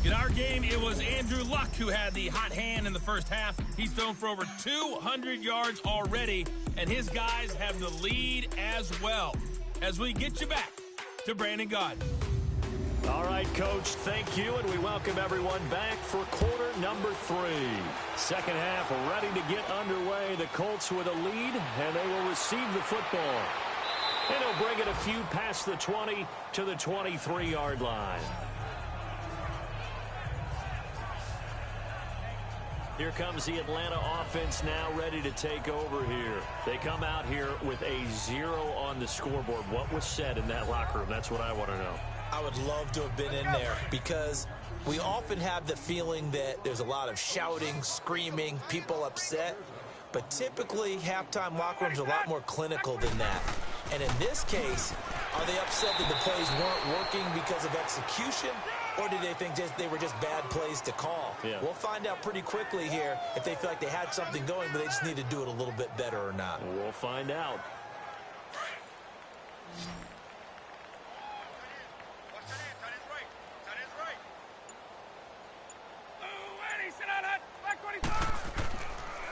In our game, it was Andrew Luck who had the hot hand in the first half. He's thrown for over 200 yards already, and his guys have the lead as well. As we get you back to Brandon Gaudin. All right, Coach, thank you, and we welcome everyone back for quarter number 3. Second half ready to get underway. The Colts with a lead, and they will receive the football. And he'll bring it a few past the 20 to the 23-yard line. Here comes the Atlanta offense now ready to take over here. They come out here with a 0 on the scoreboard. What was said in that locker room? That's what I want to know. I would love to have been in there because we often have the feeling that there's a lot of shouting, screaming, people upset. But typically, halftime locker rooms are a lot more clinical than that. And in this case, are they upset that the plays weren't working because of execution? Or did they think they were just bad plays to call? Yeah. We'll find out pretty quickly here if they feel like they had something going, but they just need to do it a little bit better or not. We'll find out.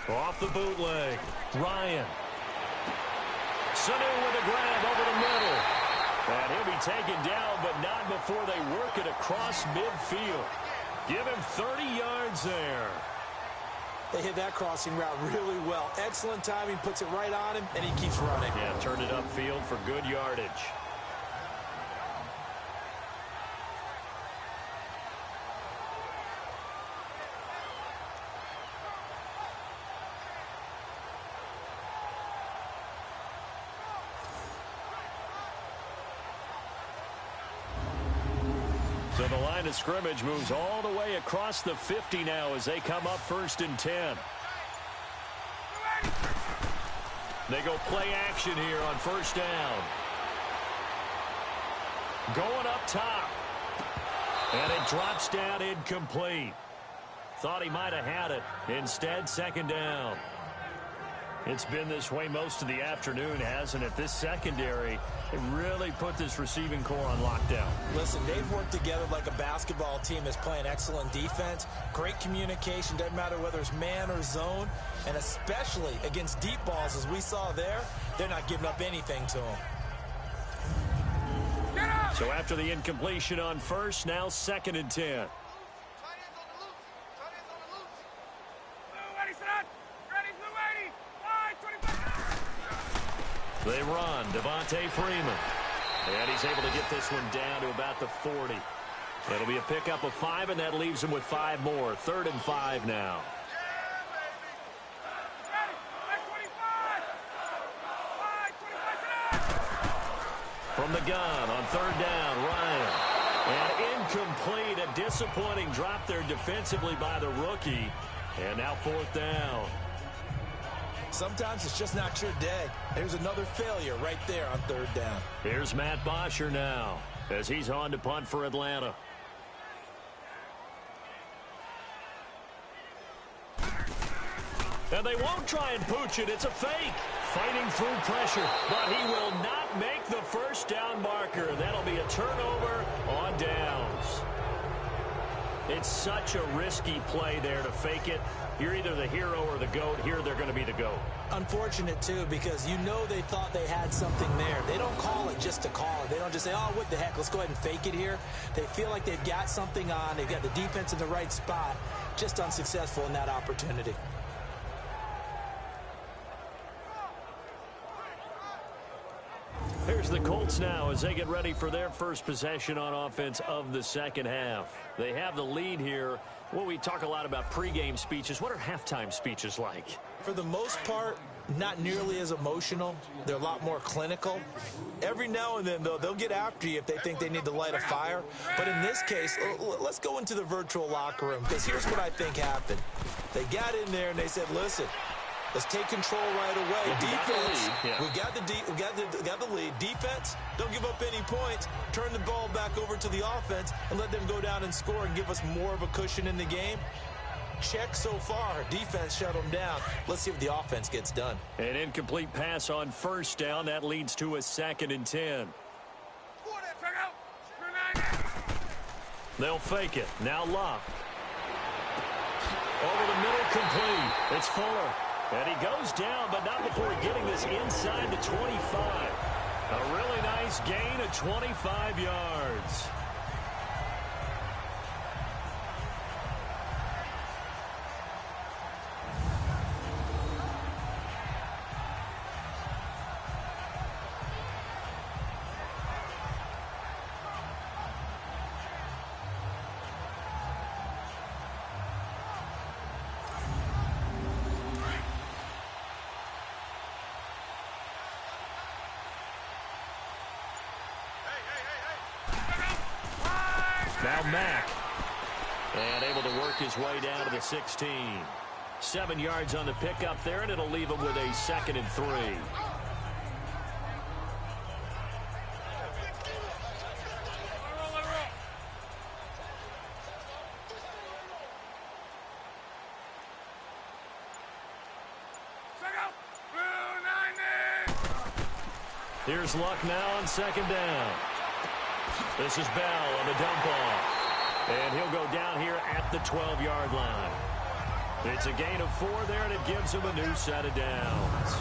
Off the bootleg, Ryan. Sanu with a grab over the middle. And he'll be taken down, but not before they work it across midfield. Give him 30 yards there. They hit that crossing route really well. Excellent timing, puts it right on him, and he keeps running. Yeah, turned it upfield for good yardage. So the line of scrimmage moves all the way across the 50 now as they come up 1st and 10. They go play action here on 1st down. Going up top. And it drops down incomplete. Thought he might have had it. Instead, 2nd down. It's been this way most of the afternoon, hasn't it? This secondary, it really put this receiving core on lockdown. Listen, they've worked together like a basketball team that's playing excellent defense. Great communication, doesn't matter whether it's man or zone. And especially against deep balls, as we saw there, they're not giving up anything to them. So after the incompletion on 1st, now 2nd and 10. They run, Devontae Freeman. And he's able to get this one down to about the 40. It'll be a pickup of 5, and that leaves him with 5 more. 3rd and 5 now. From the gun on 3rd down, Ryan. And incomplete, a disappointing drop there defensively by the rookie. And now 4th down. Sometimes it's just not your day. There's another failure right there on 3rd down. Here's Matt Bosher now as he's on to punt for Atlanta. And they won't try and pooch it. It's a fake. Fighting through pressure, but he will not make the 1st down marker. That'll be a turnover on downs. It's such a risky play there to fake it. You're either the hero or the GOAT. Here they're going to be the GOAT. Unfortunate, too, because you know they thought they had something there. They don't call it just to call it. They don't just say, oh, what the heck, let's go ahead and fake it here. They feel like they've got something on. They've got the defense in the right spot. Just unsuccessful in that opportunity. Here's the Colts now as they get ready for their first possession on offense of the 2nd half. They have the lead here. Well, we talk a lot about pregame speeches. What are halftime speeches like? For the most part, not nearly as emotional. They're a lot more clinical. Every now and then, though, they'll get after you if they think they need to light a fire. But in this case, let's go into the virtual locker room, because here's what I think happened. They got in there and they said, listen, let's take control right away. Defense, we got the lead. Defense, don't give up any points. Turn the ball back over to the offense and let them go down and score and give us more of a cushion in the game. Check so far. Defense shut them down. Let's see what the offense gets done. An incomplete pass on 1st down. That leads to a 2nd and 10. They'll fake it. Now Locke. Over the middle, complete. It's Fuller. And he goes down, but not before getting this inside the 25. A really nice gain of 25 yards. Now Mack. And able to work his way down to the 16. 7 yards on the pickup there, and it'll leave him with a 2nd and 3. Here's Luck now on 2nd down. This is Bell on the dump off. And he'll go down here at the 12-yard line. It's a gain of 4 there, and it gives him a new set of downs.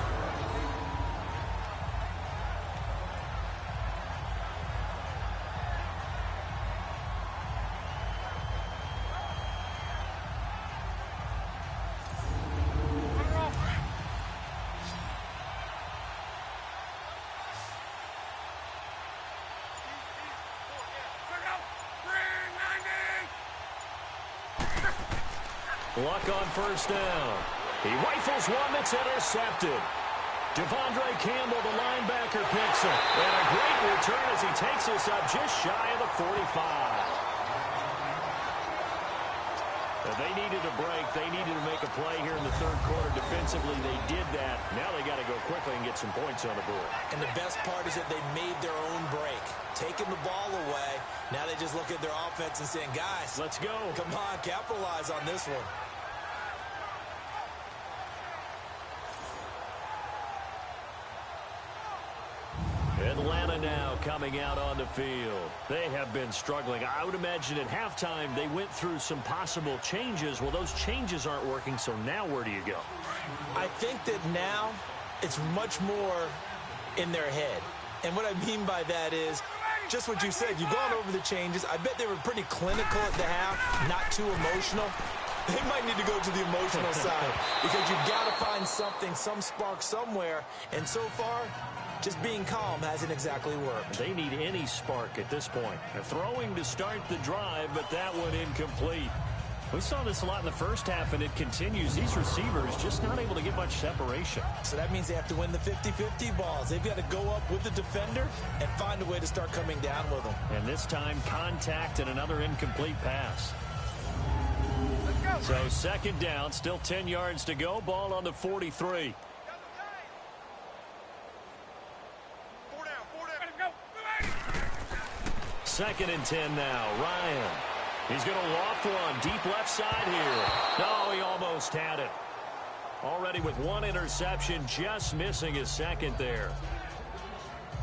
Luck on 1st down. He rifles one that's intercepted. Devondre Campbell, the linebacker, picks him. And a great return as he takes us up just shy of the 45. They needed a break. They needed to make a play here in the 3rd quarter. Defensively, they did that. Now they got to go quickly and get some points on the board. And the best part is that they made their own break. Taking the ball away. Now they just look at their offense and saying, guys, let's go. Come on, capitalize on this one. Atlanta now coming out on the field. They have been struggling. I would imagine at halftime they went through some possible changes. Well, those changes aren't working, so now where do you go? I think that now it's much more in their head. And what I mean by that is just what you said. You've gone over the changes. I bet they were pretty clinical at the half, not too emotional. They might need to go to the emotional side because you've got to find something, some spark somewhere. And so far, just being calm hasn't exactly worked. They need any spark at this point. They're throwing to start the drive, but that one incomplete. We saw this a lot in the first half, and it continues. These receivers just not able to get much separation. So that means they have to win the 50-50 balls. They've got to go up with the defender and find a way to start coming down with them. And this time, contact and another incomplete pass. So 2nd down, still 10 yards to go. Ball on the 43. Second and 10 now. Ryan. He's going to loft one. Deep left side here. No, he almost had it. Already with 1 interception, just missing his 2nd there.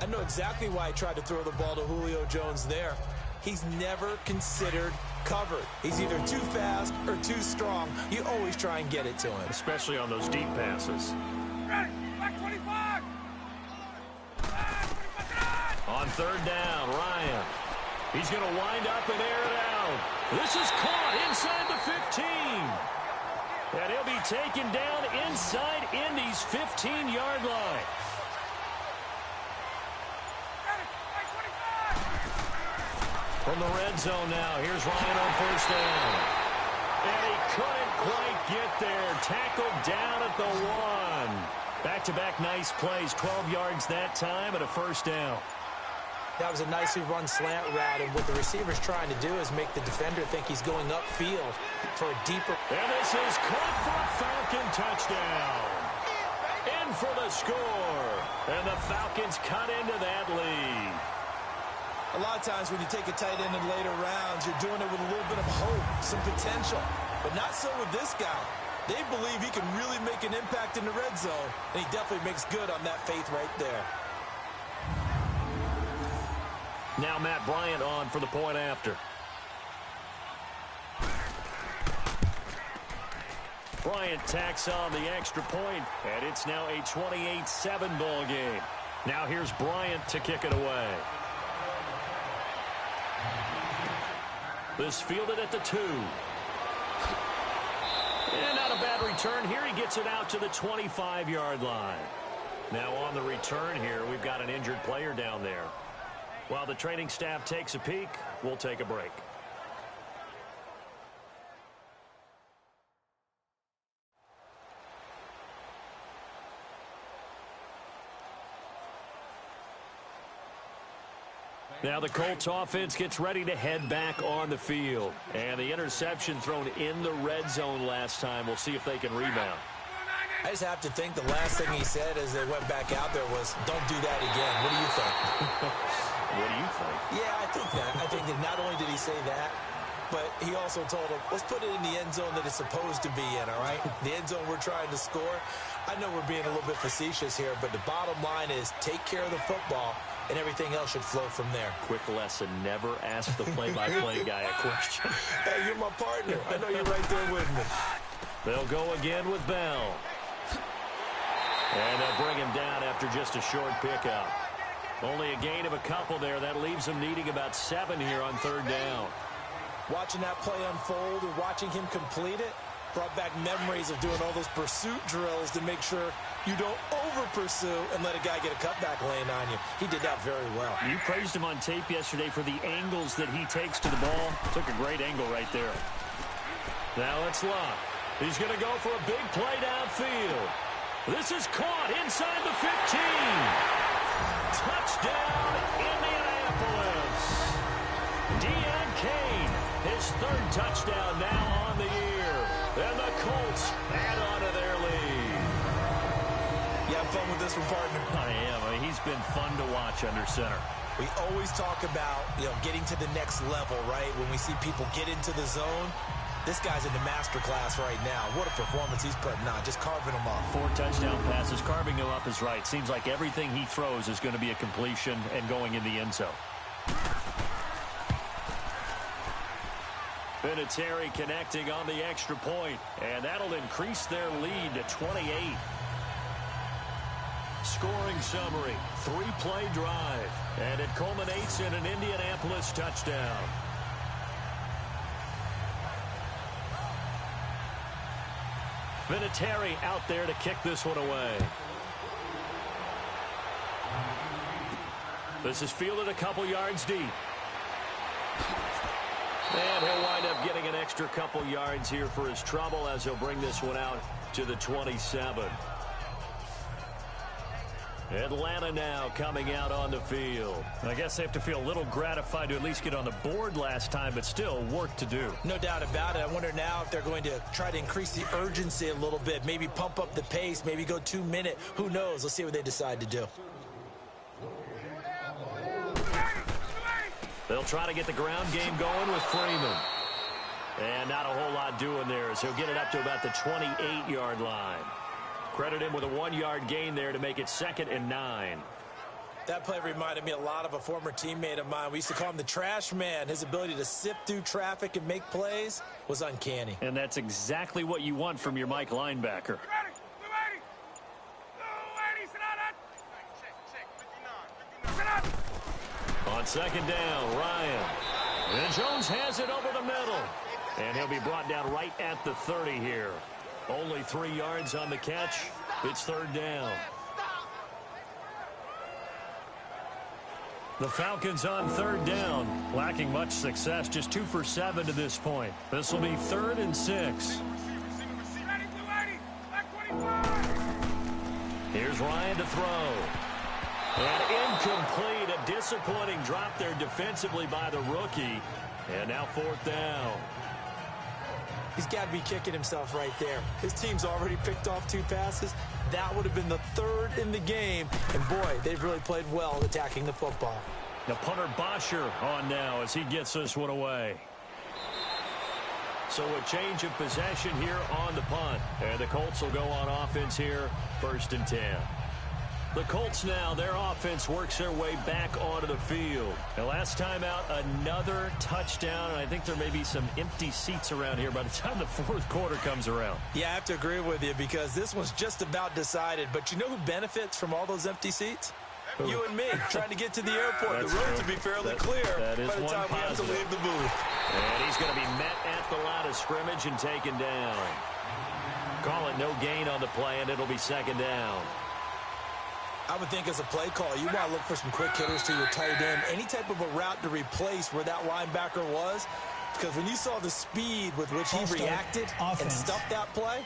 I know exactly why I tried to throw the ball to Julio Jones there. He's never considered covered. He's either too fast or too strong. You always try and get it to him. Especially on those deep passes. Ready, back 25. On 3rd down, Ryan. He's going to wind up and air it out. This is caught inside the 15. And he'll be taken down inside Indy's 15-yard line. From the red zone now, here's Ryan on 1st down. And he couldn't quite get there. Tackled down at the 1. Back-to-back nice plays, 12 yards that time and a 1st down. That was a nicely run slant route, and what the receiver's trying to do is make the defender think he's going upfield for a deeper. And this is caught for a Falcon touchdown. In for the score. And the Falcons cut into that lead. A lot of times when you take a tight end in later rounds, you're doing it with a little bit of hope, some potential. But not so with this guy. They believe he can really make an impact in the red zone, and he definitely makes good on that faith right there. Now Matt Bryant on for the point after. Bryant tacks on the extra point, and it's now a 28-7 ball game. Now here's Bryant to kick it away. This fielded at the 2. And not a bad return here. He gets it out to the 25-yard line. Now on the return here, we've got an injured player down there. While the training staff takes a peek, we'll take a break. Now the Colts offense gets ready to head back on the field. And the interception thrown in the red zone last time. We'll see if they can rebound. I just have to think the last thing he said as they went back out there was, don't do that again. What do you think? What do you think? Yeah, I think that. I think that not only did he say that, but he also told him, let's put it in the end zone that it's supposed to be in, all right? The end zone we're trying to score. I know we're being a little bit facetious here, but the bottom line is take care of the football, and everything else should flow from there. Quick lesson, never ask the play-by-play guy a question. Hey, you're my partner. I know you're right there with me. They'll go again with Bell. And they'll bring him down after just a short pickup. Only a gain of a couple there. That leaves them needing about 7 here on 3rd down. Watching that play unfold and watching him complete it brought back memories of doing all those pursuit drills to make sure you don't over-pursue and let a guy get a cutback lane on you. He did that very well. You praised him on tape yesterday for the angles that he takes to the ball. Took a great angle right there. Now it's Luck. He's going to go for a big play downfield. This is caught inside the 15. Touchdown, Indianapolis. Deion Kane, his 3rd touchdown now on the year. And the Colts add on to their lead. You have fun with this one, partner? I am. I mean, he's been fun to watch under center. We always talk about, getting to the next level, right? When we see people get into the zone, this guy's in the master class right now. What a performance he's putting on, just carving them up. 4 touchdown passes, carving them up is right. Seems like everything he throws is going to be a completion and going in the end zone. Vinatieri connecting on the extra point, and that'll increase their lead to 28. Scoring summary, 3-play drive, and it culminates in an Indianapolis touchdown. Vinatieri out there to kick this one away. This is fielded a couple yards deep. And he'll wind up getting an extra couple yards here for his trouble as he'll bring this one out to the 27. Atlanta now coming out on the field. I guess they have to feel a little gratified to at least get on the board last time, but still work to do. No doubt about it. I wonder now if they're going to try to increase the urgency a little bit, maybe pump up the pace, maybe go 2-minute. Who knows? Let's see what they decide to do. They'll try to get the ground game going with Freeman. And not a whole lot doing there as he'll get it up to about the 28-yard line. Credit him with a 1-yard gain there to make it 2nd and 9. That play reminded me a lot of a former teammate of mine. We used to call him the trash man. His ability to sift through traffic and make plays was uncanny. And that's exactly what you want from your Mike linebacker. On 2nd down, Ryan. And Jones has it over the middle. And he'll be brought down right at the 30 here. Only 3 yards on the catch. It's 3rd down. The Falcons on 3rd down. Lacking much success. Just 2 for 7 to this point. This will be 3rd and 6. Here's Ryan to throw. And incomplete. A disappointing drop there defensively by the rookie. And now 4th down. He's got to be kicking himself right there. His team's already picked off 2 passes. That would have been the 3rd in the game. And, boy, they've really played well attacking the football. The punter Bosher on now as he gets this one away. So a change of possession here on the punt. And the Colts will go on offense here, 1st and 10. The Colts now, their offense works their way back onto the field. And last time out, another touchdown, and I think there may be some empty seats around here by the time the 4th quarter comes around. Yeah, I have to agree with you because this one's just about decided. But you know who benefits from all those empty seats? Who? You and me, trying to get to the airport. That's the roads true. will be fairly clear by the time we have to leave the booth. And he's going to be met at the line of scrimmage and taken down. Call it no gain on the play, and it'll be 2nd down. I would think as a play call, you want to look for some quick hitters to your tight end. Any type of a route to replace where that linebacker was. Because when you saw the speed with which he reacted and stuffed that play,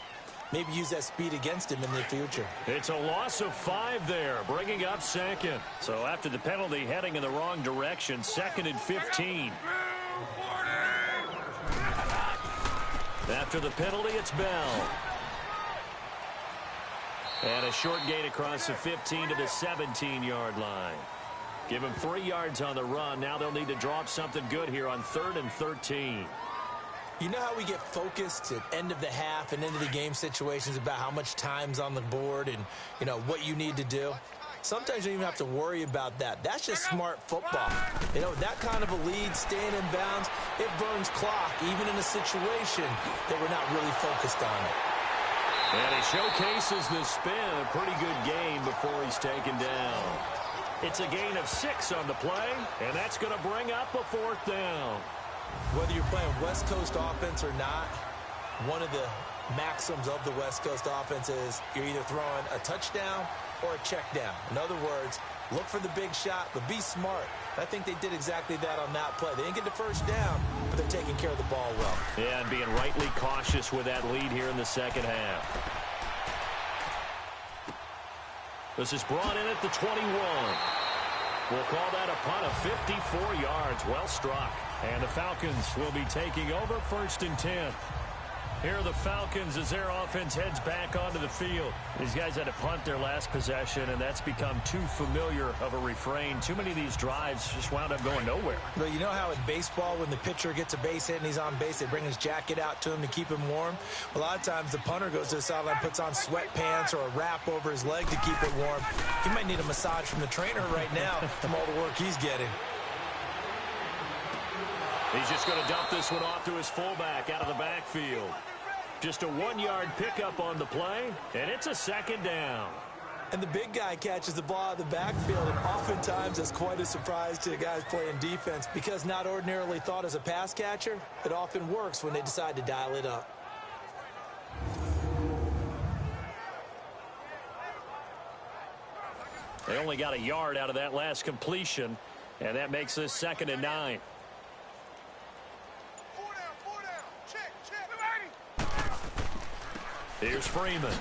maybe use that speed against him in the future. It's a loss of 5 there, bringing up second. So after the penalty, heading in the wrong direction, 2nd and 15. After the penalty, it's Bell. And a short gain across the 15 to the 17-yard line. Give them 3 yards on the run. Now they'll need to draw up something good here on 3rd and 13. You know how we get focused at end of the half and into the game situations about how much time's on the board and, you know, what you need to do? Sometimes you don't even have to worry about that. That's just smart football. You know, that kind of a lead, staying in bounds, it burns clock, even in a situation that we're not really focused on it. And he showcases the spin. A pretty good game before he's taken down. It's a gain of 6 on the play, and that's going to bring up a 4th down. Whether you're playing West Coast offense or not, one of the maxims of the West Coast offense is you're either throwing a touchdown or a check down. In other words, look for the big shot, but be smart. I think they did exactly that on that play. They didn't get the first down, but they're taking care of the ball well. Yeah, and being rightly cautious with that lead here in the second half. This is brought in at the 21. We'll call that a punt of 54 yards. Well struck. And the Falcons will be taking over 1st and 10. Here are the Falcons as their offense heads back onto the field. These guys had to punt their last possession, and that's become too familiar of a refrain. Too many of these drives just wound up going nowhere. Well, you know how in baseball, when the pitcher gets a base hit and he's on base, they bring his jacket out to him to keep him warm? A lot of times the punter goes to the sideline, puts on sweatpants or a wrap over his leg to keep it warm. He might need a massage from the trainer right now from all the work he's getting. He's just going to dump this one off to his fullback out of the backfield. Just a 1-yard pickup on the play, and it's a 2nd down. And the big guy catches the ball out of the backfield, and oftentimes it's quite a surprise to the guys playing defense because not ordinarily thought as a pass catcher, it often works when they decide to dial it up. They only got a yard out of that last completion, and that makes this 2nd and 9. Here's Freeman.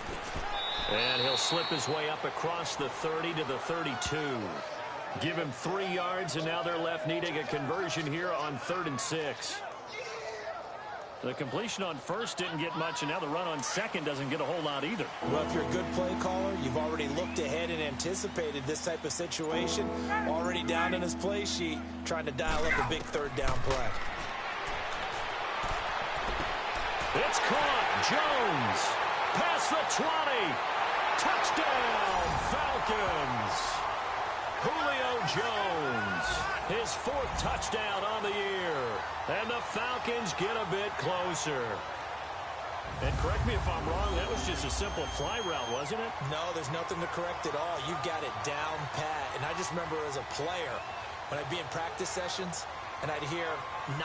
And he'll slip his way up across the 30 to the 32. Give him 3 yards, and now they're left needing a conversion here on 3rd and 6. The completion on 1st didn't get much, and now the run on 2nd doesn't get a whole lot either. Well, if you're a good play caller, you've already looked ahead and anticipated this type of situation. Already down in his play sheet, trying to dial up a big 3rd down play. It's caught. Jones. Past the 20. Touchdown, Falcons. Julio Jones. His 4th touchdown on the year. And the Falcons get a bit closer. And correct me if I'm wrong, that was just a simple fly route, wasn't it? No, there's nothing to correct at all. You got it down pat. And I just remember as a player, when I'd be in practice sessions, and I'd hear 9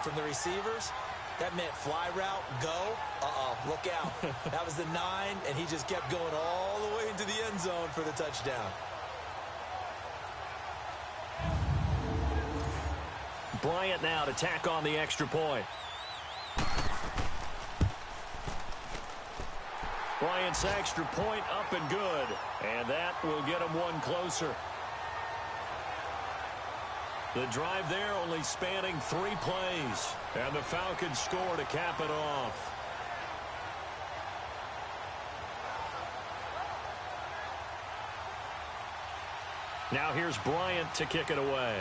from the receivers, that meant fly route, go, look out. That was the 9, and he just kept going all the way into the end zone for the touchdown. Bryant now to tack on the extra point. Bryant's extra point up and good, and that will get him one closer. The drive there only spanning 3 plays, and the Falcons score to cap it off. Now here's Bryant to kick it away.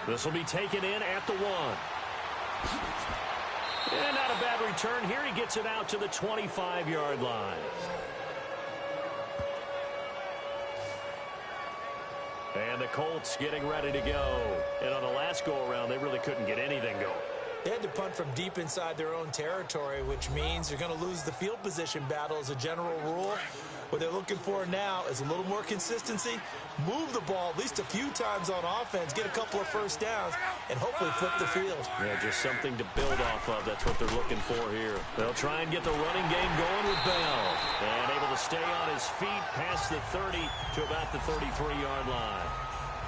This will be taken in at the 1. And not a bad return here. He gets it out to the 25-yard line. And the Colts getting ready to go. And on the last go-around, they really couldn't get anything going. They had to punt from deep inside their own territory, which means they're going to lose the field position battle as a general rule. What they're looking for now is a little more consistency, move the ball at least a few times on offense, get a couple of first downs, and hopefully flip the field. Yeah, just something to build off of. That's what they're looking for here. They'll try and get the running game going with Bell. And able to stay on his feet past the 30 to about the 33-yard line.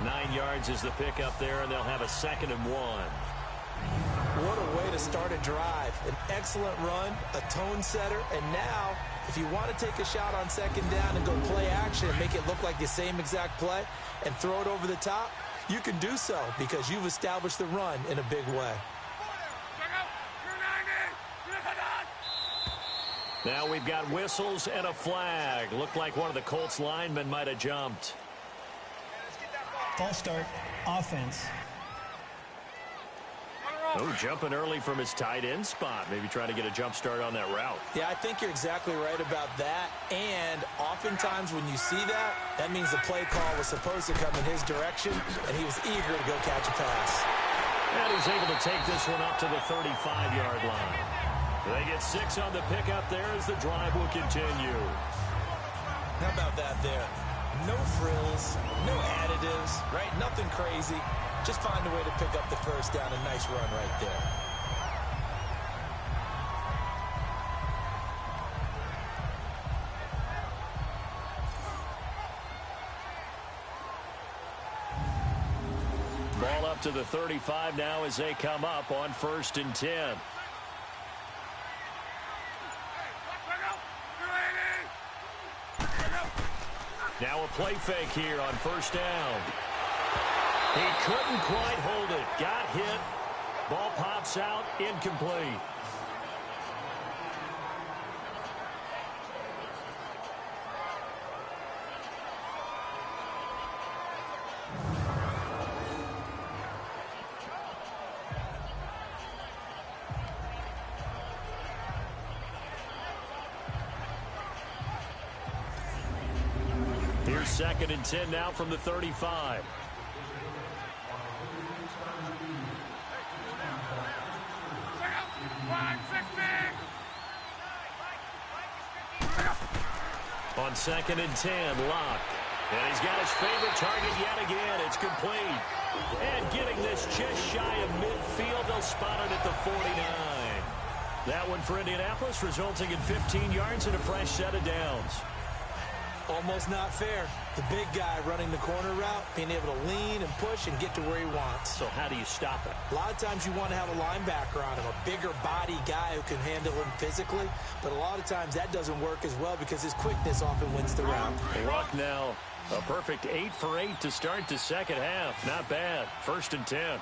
9 yards is the pickup there, and they'll have a 2nd and 1. What a way to start a drive. An excellent run, a tone setter, and now if you want to take a shot on second down and go play action and make it look like the same exact play and throw it over the top, you can do so because you've established the run in a big way. Now we've got whistles and a flag. Looked like one of the Colts linemen might have jumped. False start, offense. Oh, jumping early from his tight end spot. Maybe trying to get a jump start on that route. Yeah, I think you're exactly right about that. And oftentimes when you see that, that means the play call was supposed to come in his direction, and he was eager to go catch a pass. And he's able to take this one up to the 35-yard line. They get 6 on the pickup there as the drive will continue. How about that there? No frills, no additives, right? Nothing crazy. Just find a way to pick up the first down. A nice run right there. Ball up to the 35 now as they come up on 1st and 10. Now a play fake here on 1st down. He couldn't quite hold it. Got hit. Ball pops out. Incomplete. Here's 2nd and 10 now from the 35. On 2nd and 10, Locke. And he's got his favorite target yet again. It's complete. And getting this just shy of midfield, they'll spot it at the 49. That one for Indianapolis, resulting in 15 yards and a fresh set of downs. Almost not fair. The big guy running the corner route, being able to lean and push and get to where he wants. So how do you stop it? A lot of times you want to have a linebacker on him, a bigger body guy who can handle him physically. But a lot of times that doesn't work as well because his quickness often wins the route. Luck now, a perfect 8 for 8 to start the second half. Not bad. 1st and 10.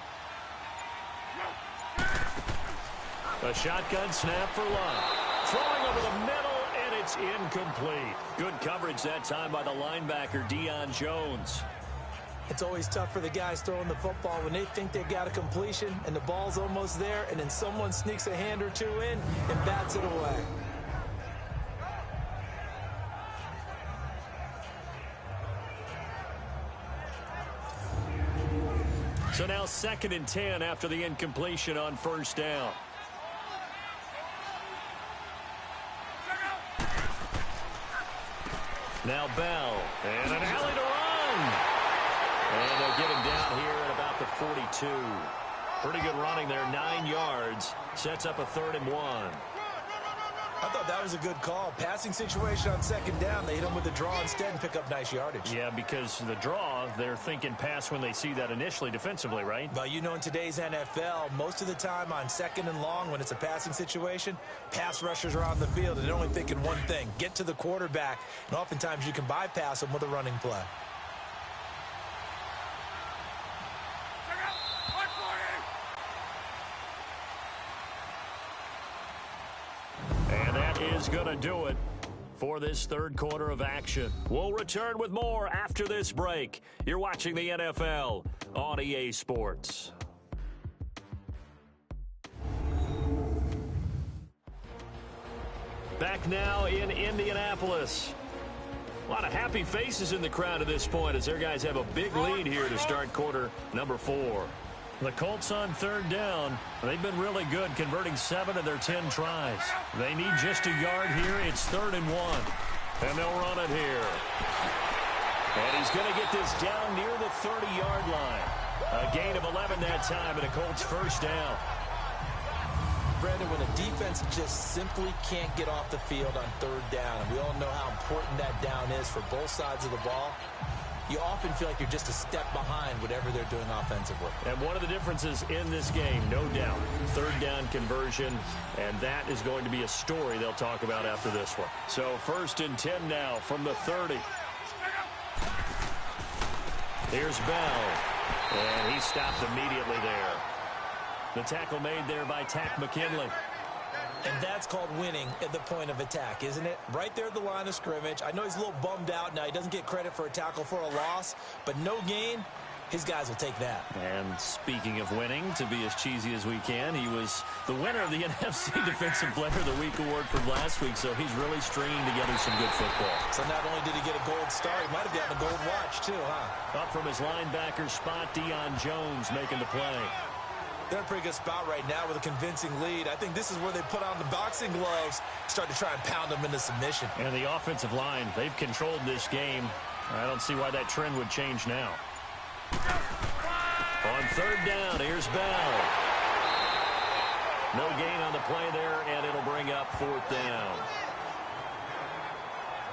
A shotgun snap for Luck. Throwing over the middle. It's incomplete. Good coverage that time by the linebacker, Deion Jones. It's always tough for the guys throwing the football when they think they've got a completion and the ball's almost there, and then someone sneaks a hand or two in and bats it away. So now 2nd and 10 after the incompletion on 1st down. Now Bell, and an alley to run. And they'll get him down here at about the 42. Pretty good running there, 9 yards. Sets up a 3rd and 1. I thought that was a good call. Passing situation on 2nd down. They hit him with the draw instead and pick up nice yardage. Yeah, because the draw, they're thinking pass when they see that initially defensively, right? But you know, in today's NFL, most of the time on 2nd and long when it's a passing situation, pass rushers are on the field and they're only thinking one thing, get to the quarterback. And oftentimes you can bypass them with a running play. Is going to do it for this 3rd quarter of action. We'll return with more after this break. You're watching the NFL on EA Sports. Back now in Indianapolis. A lot of happy faces in the crowd at this point as their guys have a big lead here to start quarter number 4. The Colts on 3rd down. They've been really good, converting 7 of their 10 tries. They need just a yard here. It's 3rd and 1. And they'll run it here. And he's going to get this down near the 30-yard line. A gain of 11 that time and a Colts 1st down. Brandon, when a defense just simply can't get off the field on 3rd down, and we all know how important that down is for both sides of the ball, you often feel like you're just a step behind whatever they're doing offensively. And one of the differences in this game, no doubt, third down conversion, and that is going to be a story they'll talk about after this one. So 1st and 10 now from the 30. Here's Bell, and he stopped immediately there. The tackle made there by Tack McKinley. And that's called winning at the point of attack, isn't it? Right there at the line of scrimmage. I know he's a little bummed out now. He doesn't get credit for a tackle for a loss, but no gain, his guys will take that. And speaking of winning, to be as cheesy as we can, he was the winner of the NFC Defensive Player of the Week award from last week, so he's really stringing together some good football. So not only did he get a gold star, he might have gotten a gold watch too, huh? Up from his linebacker spot, Deion Jones making the play. They're in a pretty good spot right now with a convincing lead. I think this is where they put on the boxing gloves, start to try and pound them into submission. And the offensive line, they've controlled this game. I don't see why that trend would change now. On 3rd down, here's Bell. No gain on the play there, and it'll bring up 4th down.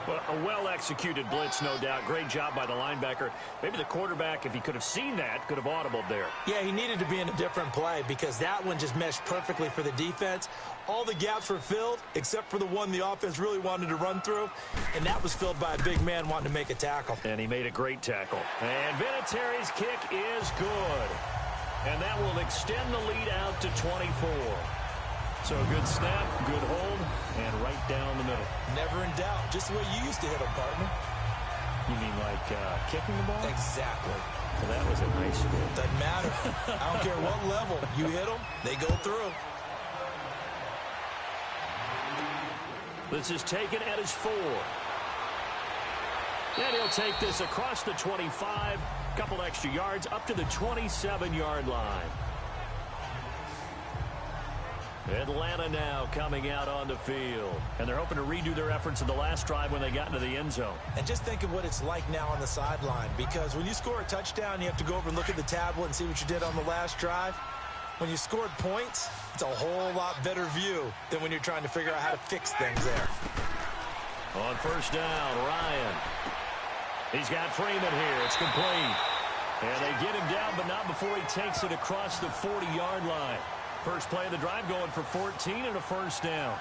Well, a well-executed blitz, no doubt. Great job by the linebacker. Maybe the quarterback, if he could have seen that, could have audibled there. Yeah, he needed to be in a different play because that one just meshed perfectly for the defense. All the gaps were filled except for the one the offense really wanted to run through, and that was filled by a big man wanting to make a tackle. And he made a great tackle. And Vinatieri's kick is good. And that will extend the lead out to 24. So a good snap, good hold, and right down the middle. Never in doubt. Just the way you used to hit them, partner. You mean like kicking the ball? Exactly. Well, that was in high school. Doesn't matter. I don't care what level. You hit them, they go through. This is taken at his 4. And he'll take this across the 25. Couple extra yards up to the 27-yard line. Atlanta now coming out on the field. And they're hoping to redo their efforts in the last drive when they got into the end zone. And just think of what it's like now on the sideline. Because when you score a touchdown, you have to go over and look at the tablet and see what you did on the last drive. When you scored points, it's a whole lot better view than when you're trying to figure out how to fix things there. On 1st down, Ryan. He's got Freeman here. It's complete. And they get him down, but not before he takes it across the 40-yard line. First play of the drive going for 14 and a 1st down.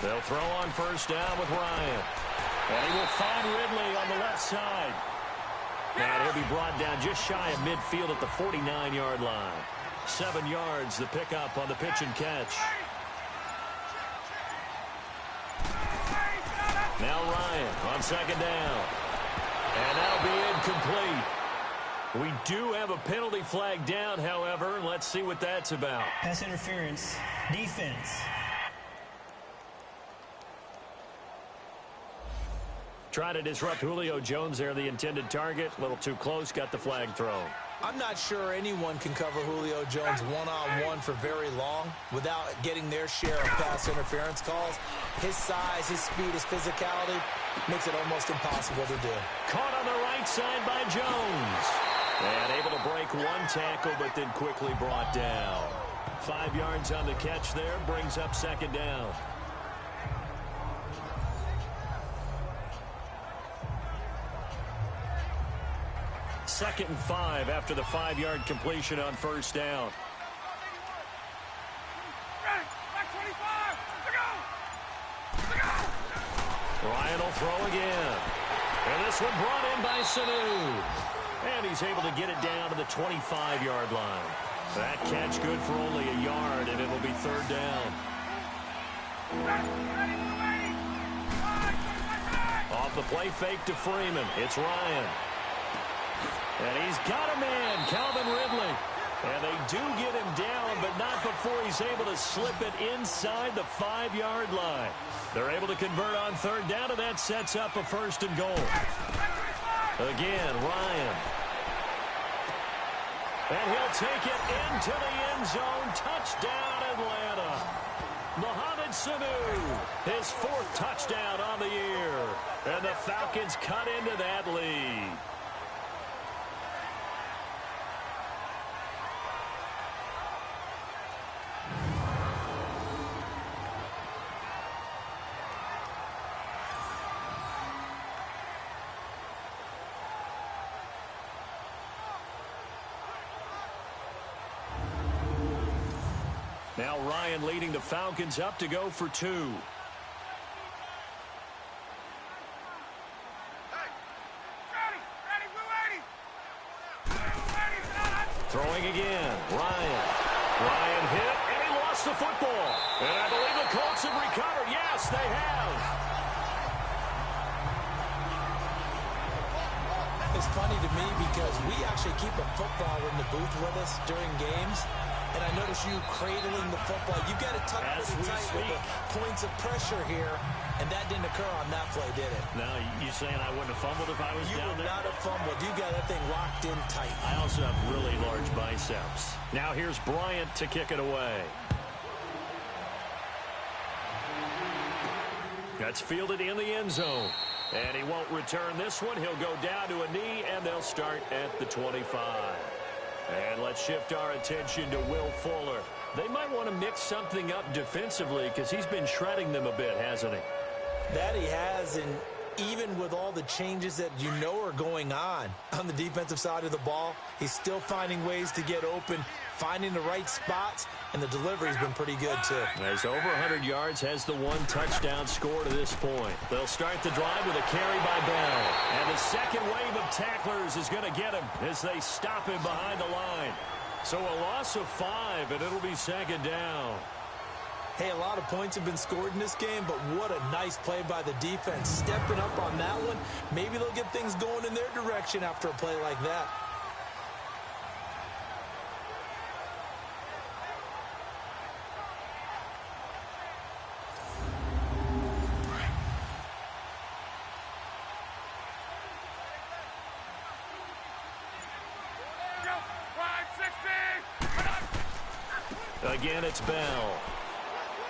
They'll throw on 1st down with Ryan. And he will find Ridley on the left side. And he'll be brought down just shy of midfield at the 49-yard line. 7 yards, the pickup on the pitch and catch. Now Ryan on 2nd down. And that'll be incomplete. We do have a penalty flag down, however. Let's see what that's about. Pass interference. Defense. Trying to disrupt Julio Jones there, the intended target. A little too close, got the flag thrown. I'm not sure anyone can cover Julio Jones one-on-one for very long without getting their share of pass interference calls. His size, his speed, his physicality makes it almost impossible to do. Caught on the right side by Jones. And able to break one tackle, but then quickly brought down. 5 yards on the catch there, brings up 2nd down. Second and 5 after the 5-yard completion on 1st down. Ryan will throw again. And this one brought in by Sanu. And he's able to get it down to the 25-yard line. That catch good for only a yard, and it'll be 3rd down. Off the play fake to Freeman. It's Ryan. And he's got a man, Calvin Ridley. And they do get him down, but not before he's is able to slip it inside the 5-yard line. They're able to convert on third down, and that sets up a 1st and goal. Again, Ryan. And he'll take it into the end zone. Touchdown, Atlanta. Mohamed Sanu, his 4th touchdown on the year. And the Falcons cut into that lead. Now Ryan leading the Falcons up to go for 2. Throwing again. Ryan hit, and he lost the football. And I believe the Colts have recovered. Yes, they have. It's funny to me because we actually keep a footballer in the booth with us during games. And I notice you cradling the football. You got it tucked pretty tight with the points of pressure here. And that didn't occur on that play, did it? Now, you saying I wouldn't have fumbled if I was down there? You would not have fumbled. You got that thing locked in tight. I also have really large biceps. Now here's Bryant to kick it away. That's fielded in the end zone. And he won't return this one. He'll go down to a knee, and they'll start at the 25. And let's shift our attention to Will Fuller. They might want to mix something up defensively because he's been shredding them a bit, hasn't he? That he has, and even with all the changes that you know are going on the defensive side of the ball, he's still finding ways to get open, finding the right spots, and the delivery's been pretty good too. Has over 100 yards, has the 1 touchdown score to this point. They'll start the drive with a carry by Bell. And the second wave of tacklers is going to get him as they stop him behind the line. So a loss of 5, and it'll be 2nd down. Hey, a lot of points have been scored in this game, but what a nice play by the defense. Stepping up on that one, maybe they'll get things going in their direction after a play like that. Again, it's Bell.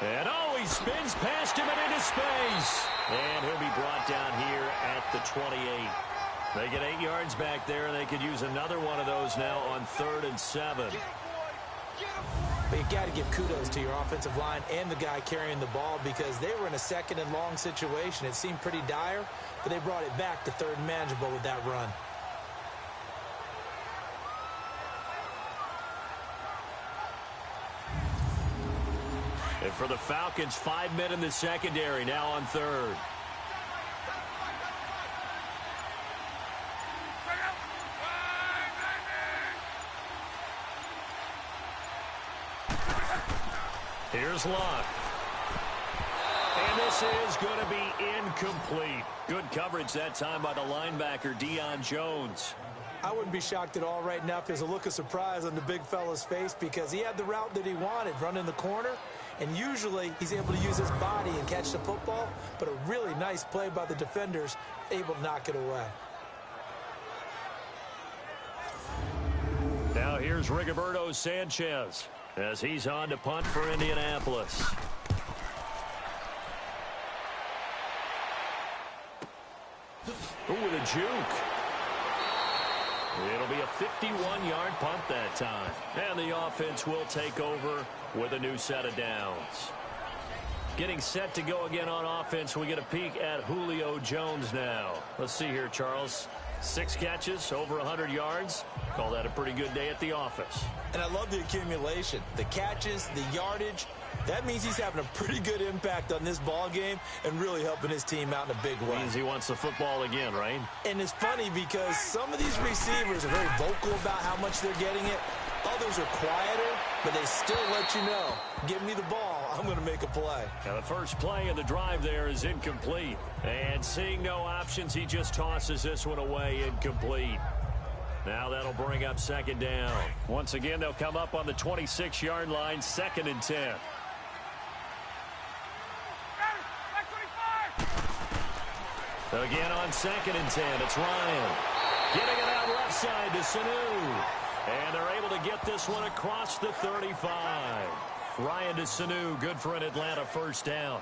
And he spins past him and into space. And he'll be brought down here at the 28. They get 8 yards back there, and they could use another one of those now on 3rd and 7. But you got to give kudos to your offensive line and the guy carrying the ball because they were in a 2nd and long situation. It seemed pretty dire, but they brought it back to 3rd and manageable with that run. And for the Falcons, 5 men in the secondary now on 3rd. Here's Luck. And this is going to be incomplete. Good coverage that time by the linebacker, Deion Jones. I wouldn't be shocked at all right now if there's a look of surprise on the big fella's face because he had the route that he wanted, running the corner. And usually he's able to use his body and catch the football, but a really nice play by the defenders, able to knock it away. Now here's Rigoberto Sanchez as he's on to punt for Indianapolis. Ooh, with a juke. It'll be a 51-yard punt that time. And the offense will take over with a new set of downs. Getting set to go again on offense, we get a peek at Julio Jones now. Let's see here, Charles. 6 catches, over 100 yards. Call that a pretty good day at the office. And I love the accumulation. The catches, the yardage. That means he's having a pretty good impact on this ball game and really helping his team out in a big way. Means he wants the football again, right? And it's funny because some of these receivers are very vocal about how much they're getting it. Others are quieter, but they still let you know, give me the ball, I'm going to make a play. Now the first play of the drive there is incomplete. And seeing no options, he just tosses this one away incomplete. Now that'll bring up second down. Once again, they'll come up on the 26-yard line, 2nd and 10. Again on 2nd and 10, it's Ryan. Getting it out left side to Sanu. And they're able to get this one across the 35. Ryan to Sanu, good for an Atlanta first down.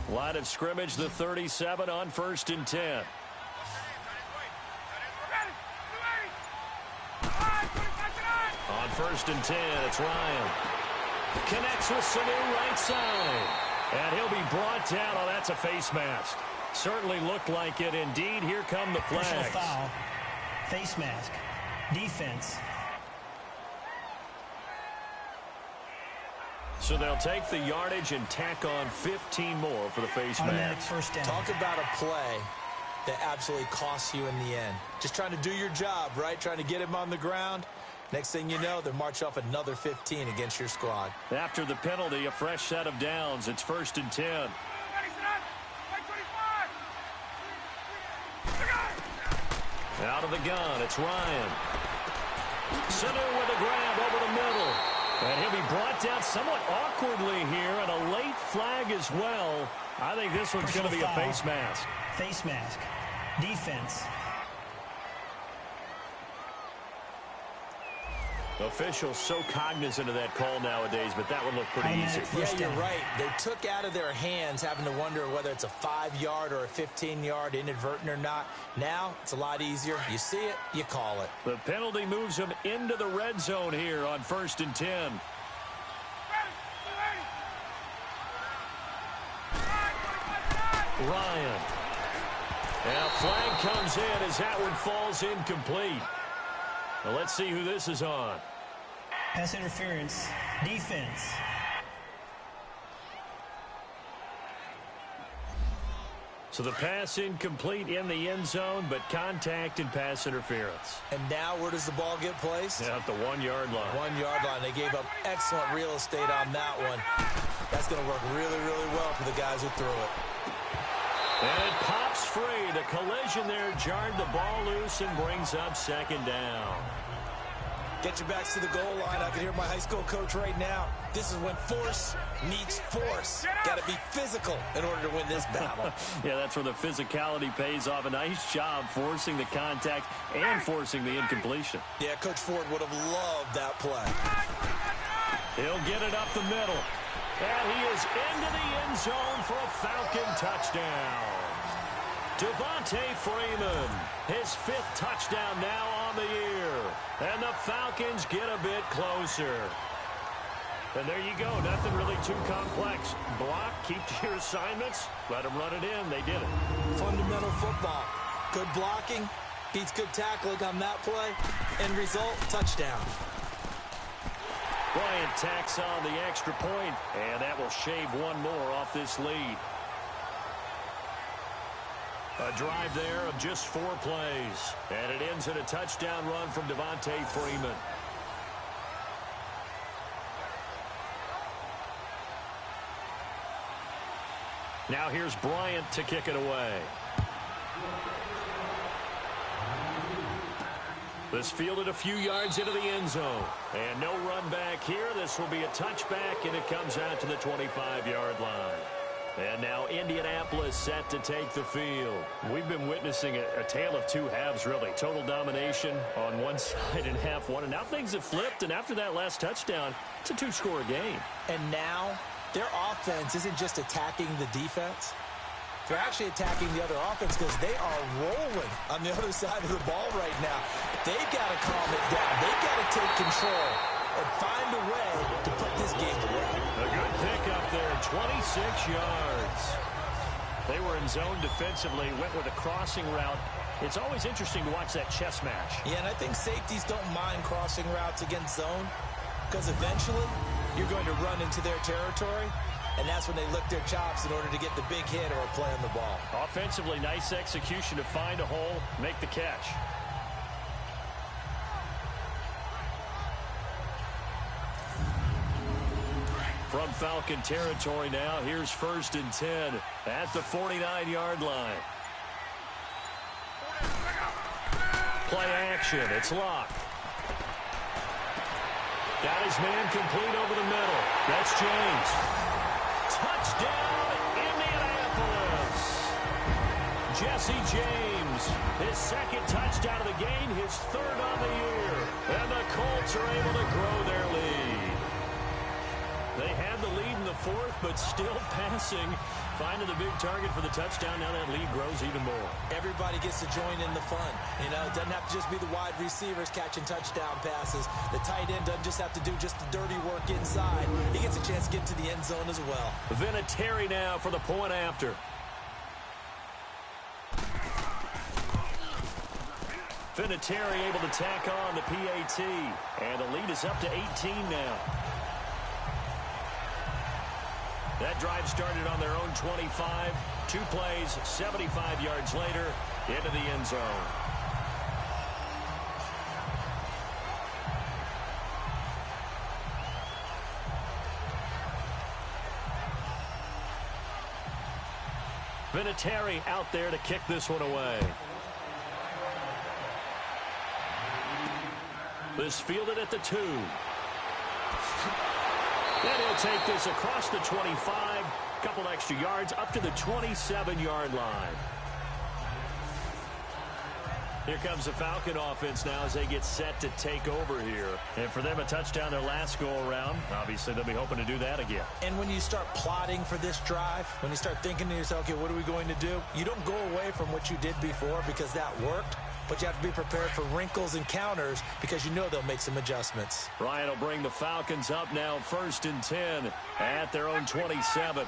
Line of scrimmage, the 37 on 1st and 10. On 1st and 10, it's Ryan. Connects with Sanu right side. And he'll be brought down. Oh, that's a face mask. Certainly looked like it. Indeed, here come the flags. Personal foul. Face mask. Defense. So they'll take the yardage and tack on 15 more for the face Automatic mask. first down. Talk about a play that absolutely costs you in the end. Just trying to do your job, right? Trying to get him on the ground. Next thing you know, they're march off another 15 against your squad. After the penalty, a fresh set of downs. It's 1st and 10. Out of the gun, it's Ryan. Sanu with a grab over the middle. And he'll be brought down somewhat awkwardly here, and a late flag as well. I think this one's going to be a face mask. Face mask. Defense. Officials so cognizant of that call nowadays, but that would look pretty easy. Yeah, you're right. They took out of their hands having to wonder whether it's a 5-yard or a 15-yard, inadvertent or not. Now, it's a lot easier. You see it, you call it. The penalty moves them into the red zone here on 1st and 10. Ryan. And a flag comes in as that one falls incomplete. Now let's see who this is on. Pass interference. Defense. So the pass incomplete in the end zone, but contact and pass interference. And now where does the ball get placed? At the 1-yard line. 1-yard line. They gave up excellent real estate on that one. That's going to work really, really well for the guys who threw it. And it pops free. The collision there jarred the ball loose and brings up 2nd down. Get your backs to the goal line. I can hear my high school coach right now. This is when force meets force. Got to be physical in order to win this battle. Yeah, that's where the physicality pays off. A nice job forcing the contact and forcing the incompletion. Yeah, Coach Ford would have loved that play. He'll get it up the middle. And he is into the end zone for a Falcon touchdown. Devontae Freeman, his 5th touchdown now on the year. And the Falcons get a bit closer. And there you go. Nothing really too complex. Block, keep to your assignments, let them run it in. They did it. Fundamental football. Good blocking, beats good tackling on that play. End result, touchdown. Bryant tacks on the extra point, and that will shave one more off this lead. A drive there of just 4 plays. And it ends in a touchdown run from Devontae Freeman. Now here's Bryant to kick it away. This fielded a few yards into the end zone. And no run back here. This will be a touchback, and it comes out to the 25-yard line. And now Indianapolis set to take the field. We've been witnessing a tale of 2 halves, really. Total domination on one side in half one. And now things have flipped, and after that last touchdown, it's a 2-score game. And now their offense isn't just attacking the defense. They're actually attacking the other offense because they are rolling on the other side of the ball right now. They've got to calm it down. They've got to take control and find a way to put this game away. A good pick up there, 26 yards. They were in zone defensively, went with a crossing route. It's always interesting to watch that chess match. Yeah, and I think safeties don't mind crossing routes against zone because eventually you're going to run into their territory. and that's when they lick their chops in order to get the big hit or a play on the ball. Offensively, nice execution to find a hole, make the catch. From Falcon territory now, here's 1st and 10 at the 49-yard line. Play action, it's locked. Got his man complete over the middle. That's James. Touchdown, Indianapolis. Jesse James, his 2nd touchdown of the game, his 3rd on the year. And the Colts are able to grow their lead. They had the lead in the 4th, but still passing. Finding the big target for the touchdown. Now that lead grows even more. Everybody gets to join in the fun. You know, it doesn't have to just be the wide receivers catching touchdown passes. The tight end doesn't just have to do just the dirty work inside. He gets a chance to get to the end zone as well. Vinatieri now for the point after. Vinatieri able to tack on the PAT. And the lead is up to 18 now. That drive started on their own 25. 2 plays, 75 yards later, into the end zone. Vinatieri out there to kick this one away. This fielded at the 2. And he'll take this across the 25, couple extra yards up to the 27-yard line. Here comes the Falcon offense now as they get set to take over here. And for them, a touchdown their last go-around. Obviously, they'll be hoping to do that again. And when you start plotting for this drive, when you start thinking to yourself, okay, what are we going to do? You don't go away from what you did before because that worked. But you have to be prepared for wrinkles and counters because you know they'll make some adjustments. Ryan will bring the Falcons up now 1st and 10 at their own 27.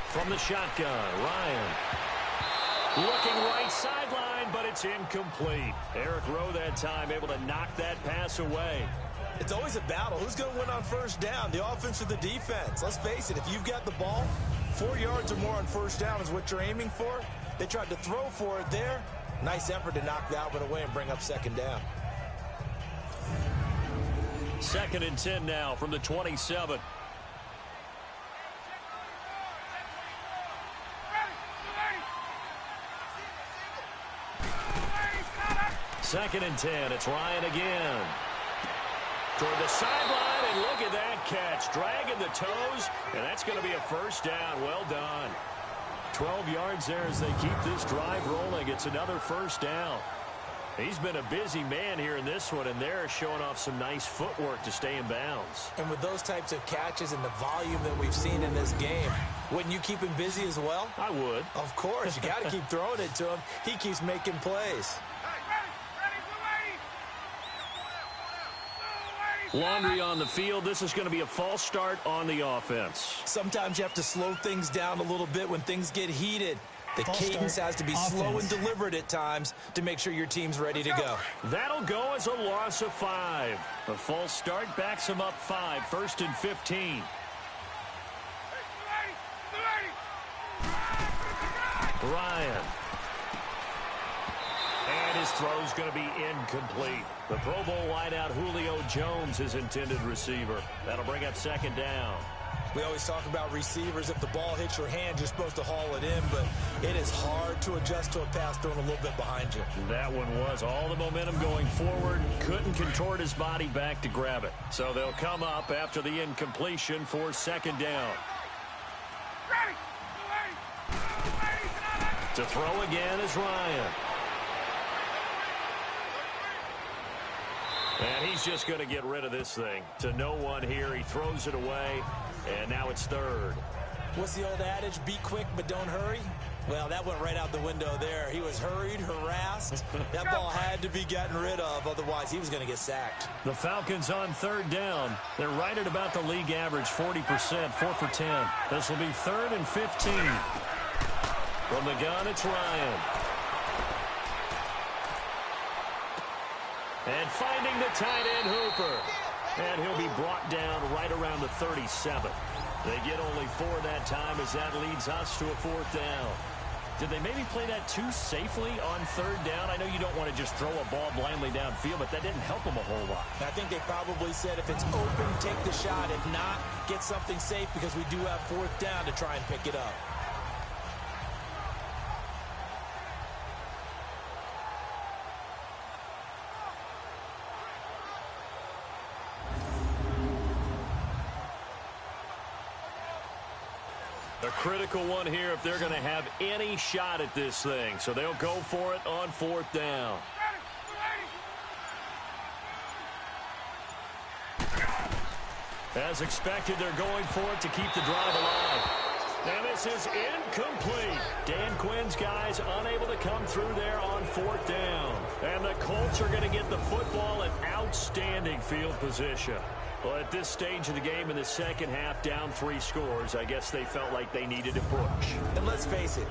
From the shotgun, Ryan. Looking right sideline, but it's incomplete. Eric Rowe that time able to knock that pass away. It's always a battle. Who's going to win on 1st down, the offense or the defense? Let's face it, if you've got the ball, 4 yards or more on 1st down is what you're aiming for. They tried to throw for it there. Nice effort to knock that one away and bring up 2nd down. 2nd and 10 now from the 27. Second and 10. It's Ryan again. Toward the sideline, and look at that catch. Dragging the toes, and that's going to be a 1st down. Well done. 12 yards there as they keep this drive rolling. It's another 1st down. He's been a busy man here in this one, and they're showing off some nice footwork to stay in bounds. And with those types of catches and the volume that we've seen in this game, wouldn't you keep him busy as well? I would. Of course. You got to keep throwing it to him. He keeps making plays. Laundry on the field. This is going to be a false start on the offense. Sometimes you have to slow things down a little bit when things get heated. The cadence has to be slow and deliberate at times to make sure your team's ready to go. That'll go as a loss of 5. A false start backs him up 5. 1st and 15. Ryan. And his throw's going to be incomplete. The Pro Bowl wideout Julio Jones, his intended receiver. That'll bring up 2nd down. We always talk about receivers. If the ball hits your hand, you're supposed to haul it in, but it is hard to adjust to a pass thrown a little bit behind you. That one was all the momentum going forward. Couldn't contort his body back to grab it. So they'll come up after the incompletion for 2nd down. To throw again is Ryan. And he's just going to get rid of this thing. To no one here. He throws it away, and now it's 3rd. What's the old adage? Be quick, but don't hurry? Well, that went right out the window there. He was hurried, harassed. That ball had to be gotten rid of. Otherwise, he was going to get sacked. The Falcons on 3rd down. They're right at about the league average, 40%, 4 for 10. This will be 3rd and 15. From the gun, it's Ryan. And finding the tight end, Hooper. And he'll be brought down right around the 37. They get only 4 that time as that leads us to a 4th down. Did they maybe play that too safely on 3rd down? I know you don't want to just throw a ball blindly downfield, but that didn't help them a whole lot. I think they probably said if it's open, take the shot. If not, get something safe because we do have 4th down to try and pick it up. A critical one here if they're going to have any shot at this thing. So they'll go for it on 4th down. As expected, they're going for it to keep the drive alive. And this is incomplete. Dan Quinn's guys unable to come through there on 4th down. And the Colts are going to get the football in outstanding field position. Well, at this stage of the game in the second half, down 3 scores, I guess they felt like they needed to push. And let's face it,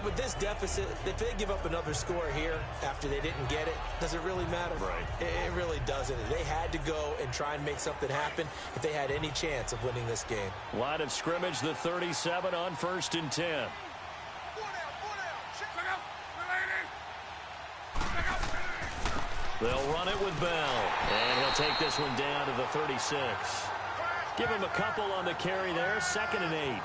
with this deficit, if they give up another score here after they didn't get it, does it really matter? Right. It really doesn't. They had to go and try and make something happen if they had any chance of winning this game. Line of scrimmage, the 37 on 1st and 10. They'll run it with Bell, and he'll take this one down to the 36. Give him a couple on the carry there, 2nd and 8.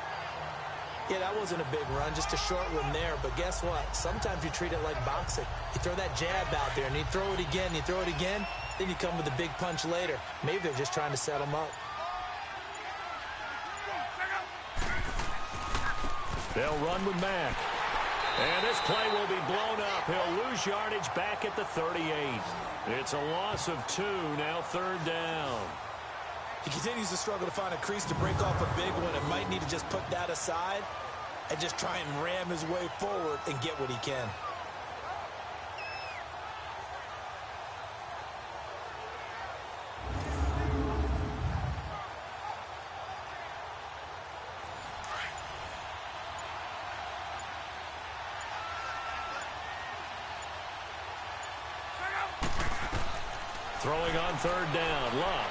Yeah, that wasn't a big run, just a short one there. But guess what? Sometimes you treat it like boxing. You throw that jab out there, and you throw it again, then you come with a big punch later. Maybe they're just trying to set him up. They'll run with Mack. And this play will be blown up. He'll lose yardage back at the 38. It's a loss of 2, now 3rd down. He continues to struggle to find a crease to break off a big one and might need to just put that aside and just try and ram his way forward and get what he can. Throwing on 3rd down, Luck.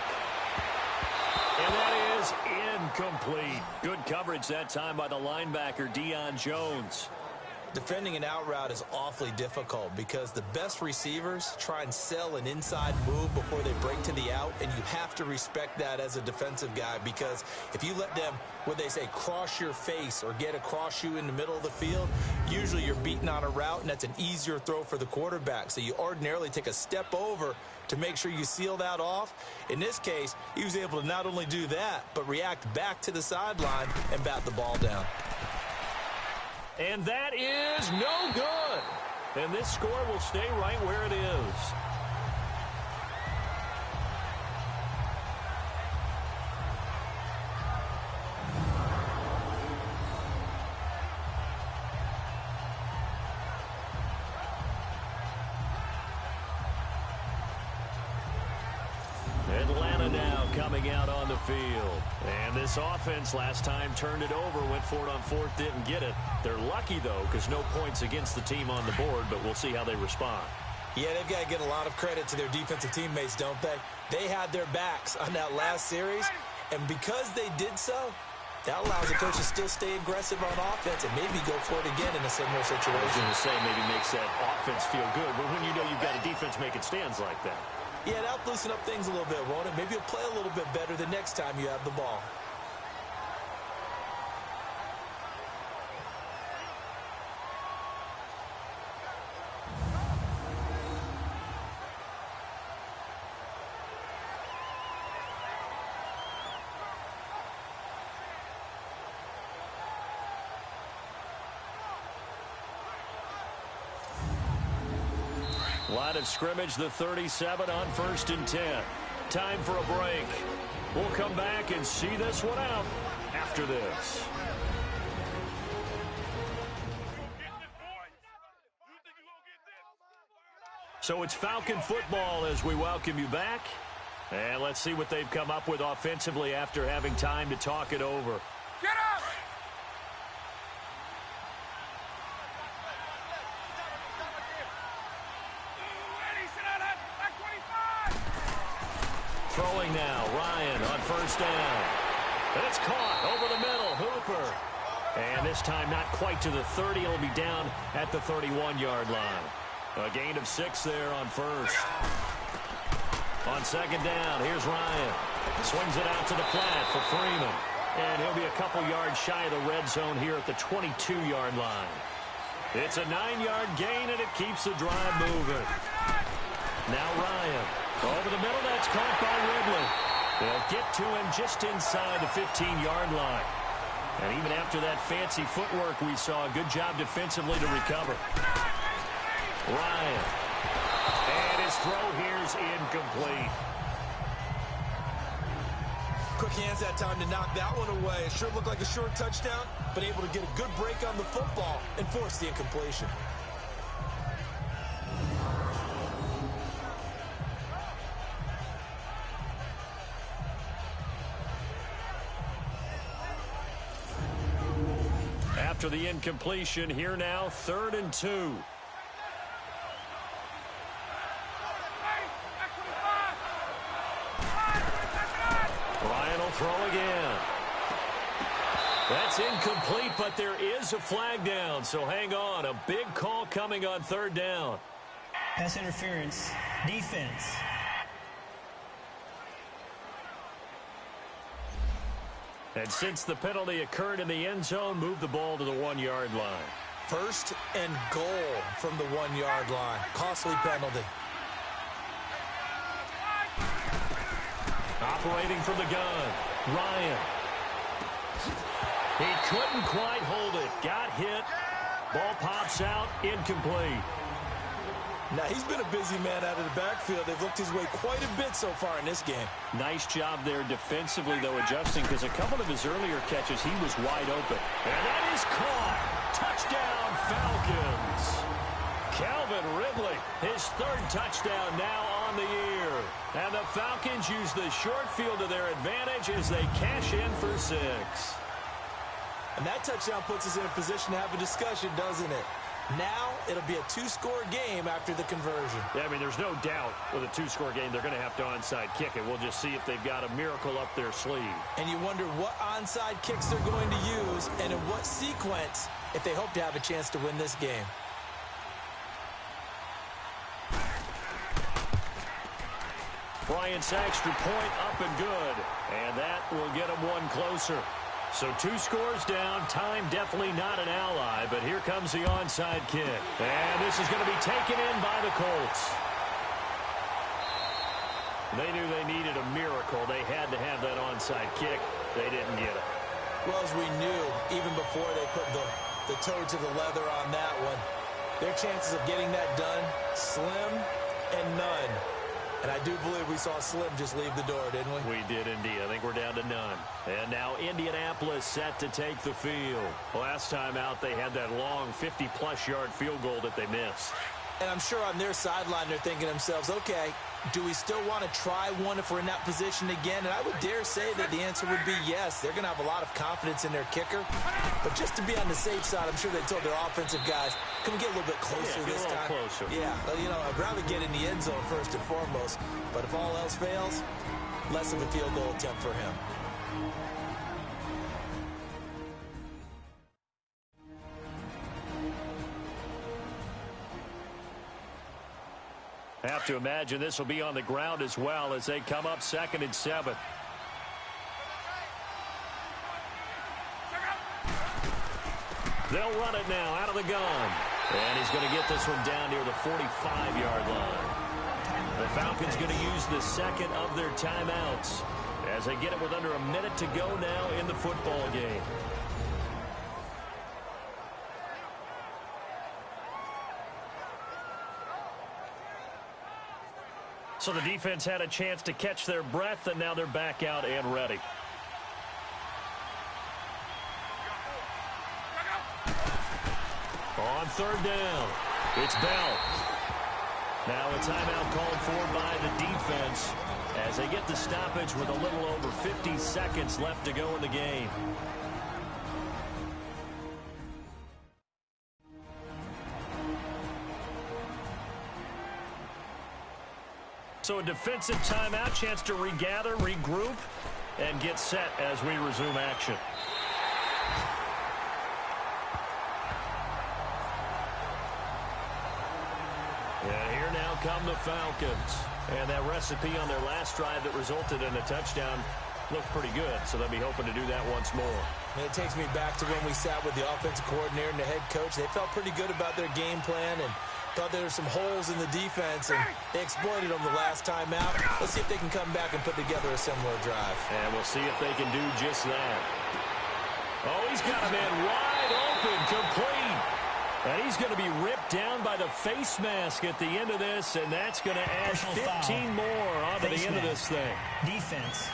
And that is incomplete. Good coverage that time by the linebacker, Deion Jones. Defending an out route is awfully difficult because the best receivers try and sell an inside move before they break to the out, and you have to respect that as a defensive guy because if you let them, what they say, cross your face or get across you in the middle of the field, usually you're beaten on a route, and that's an easier throw for the quarterback. So you ordinarily take a step over to make sure you seal that off. In this case, he was able to not only do that, but react back to the sideline and bat the ball down. And that is no good. And this score will stay right where it is. Atlanta now coming out on the field. And this offense last time turned it over, went for it on 4th, didn't get it. They're lucky, though, because no points against the team on the board, but we'll see how they respond. Yeah, they've got to get a lot of credit to their defensive teammates, don't they? They had their backs on that last series, and because they did so, that allows the coach to still stay aggressive on offense and maybe go for it again in a similar situation. I was going to say maybe makes that offense feel good, but when you know you've got a defense making stands like that. Yeah, that'll loosen up things a little bit, won't it? Maybe you'll play a little bit better the next time you have the ball. Line of scrimmage, the 37 on 1st and 10. Time for a break. We'll come back and see this one out after this. So it's Falcon football as we welcome you back. And let's see what they've come up with offensively after having time to talk it over. Get up! Throwing now, Ryan on first down. And it's caught over the middle, Hooper. And this time not quite to the 30. It'll be down at the 31-yard line. A gain of 6 there on first. On second down, here's Ryan. Swings it out to the flat for Freeman. And he'll be a couple yards shy of the red zone here at the 22-yard line. It's a 9-yard gain, and it keeps the drive moving. Now Ryan. Over the middle, that's caught by Ridley. They'll get to him just inside the 15-yard line. And even after that fancy footwork we saw, a good job defensively to recover. Ryan. And his throw here's incomplete. Quick hands that time to knock that one away. It sure looked like a short touchdown, but able to get a good break on the football and force the incompletion. After the incompletion, here now, 3rd and 2. Ryan will throw again. That's incomplete, but there is a flag down, so hang on. A big call coming on 3rd down. Pass interference. Defense. And since the penalty occurred in the end zone, move the ball to the 1-yard line. 1st and goal from the 1-yard line. Costly penalty. Operating from the gun, Ryan. He couldn't quite hold it. Got hit. Ball pops out. Incomplete. Now, he's been a busy man out of the backfield. They've looked his way quite a bit so far in this game. Nice job there defensively, though, adjusting, because a couple of his earlier catches, he was wide open. And that is caught. Touchdown, Falcons. Calvin Ridley, his 3rd touchdown now on the year. And the Falcons use the short field to their advantage as they cash in for 6. And that touchdown puts us in a position to have a discussion, doesn't it? Now it'll be a 2-score game after the conversion. Yeah, I mean, there's no doubt with a 2-score game they're going to have to onside kick it. We'll just see if they've got a miracle up their sleeve. And you wonder what onside kicks they're going to use and in what sequence if they hope to have a chance to win this game. Bryant's extra point up and good. And that will get them one closer. So 2 scores down. Time definitely not an ally, but here comes the onside kick. And this is going to be taken in by the Colts. They knew they needed a miracle. They had to have that onside kick. They didn't get it. Well, as we knew, even before they put the toe to the leather on that one, their chances of getting that done, slim and none. And I do believe we saw Slim just leave the door, didn't we? We did indeed. I think we're down to none. And now Indianapolis set to take the field. Last time out, they had that long 50-plus yard field goal that they missed. And I'm sure on their sideline they're thinking to themselves, okay, do we still want to try one if we're in that position again? And I would dare say that the answer would be yes. They're going to have a lot of confidence in their kicker. But just to be on the safe side, I'm sure they told their offensive guys, can we get a little bit closer this time? Closer. Yeah, you know, I'd rather get in the end zone first and foremost. But if all else fails, less of a field goal attempt for him. Have to imagine this will be on the ground as well as they come up 2nd and 7. They'll run it now out of the gun. And he's going to get this one down near the 45-yard line. The Falcons going to use the 2nd of their timeouts as they get it with under a minute to go now in the football game. So the defense had a chance to catch their breath, and now they're back out and ready. On 3rd down, it's Bell. Now a timeout called for by the defense as they get the stoppage with a little over 50 seconds left to go in the game. So a defensive timeout, chance to regather, regroup, and get set as we resume action. And here now come the Falcons. And that recipe on their last drive that resulted in a touchdown looked pretty good, so they'll be hoping to do that once more. And it takes me back to when we sat with the offensive coordinator and the head coach. They felt pretty good about their game plan and thought there were some holes in the defense, and they exploited them the last time out. Let's see if they can come back and put together a similar drive. And we'll see if they can do just that. Oh, he's got a man wide open, complete. And he's going to be ripped down by the face mask at the end of this, and that's going to add 15 more onto the end of this thing. Defense.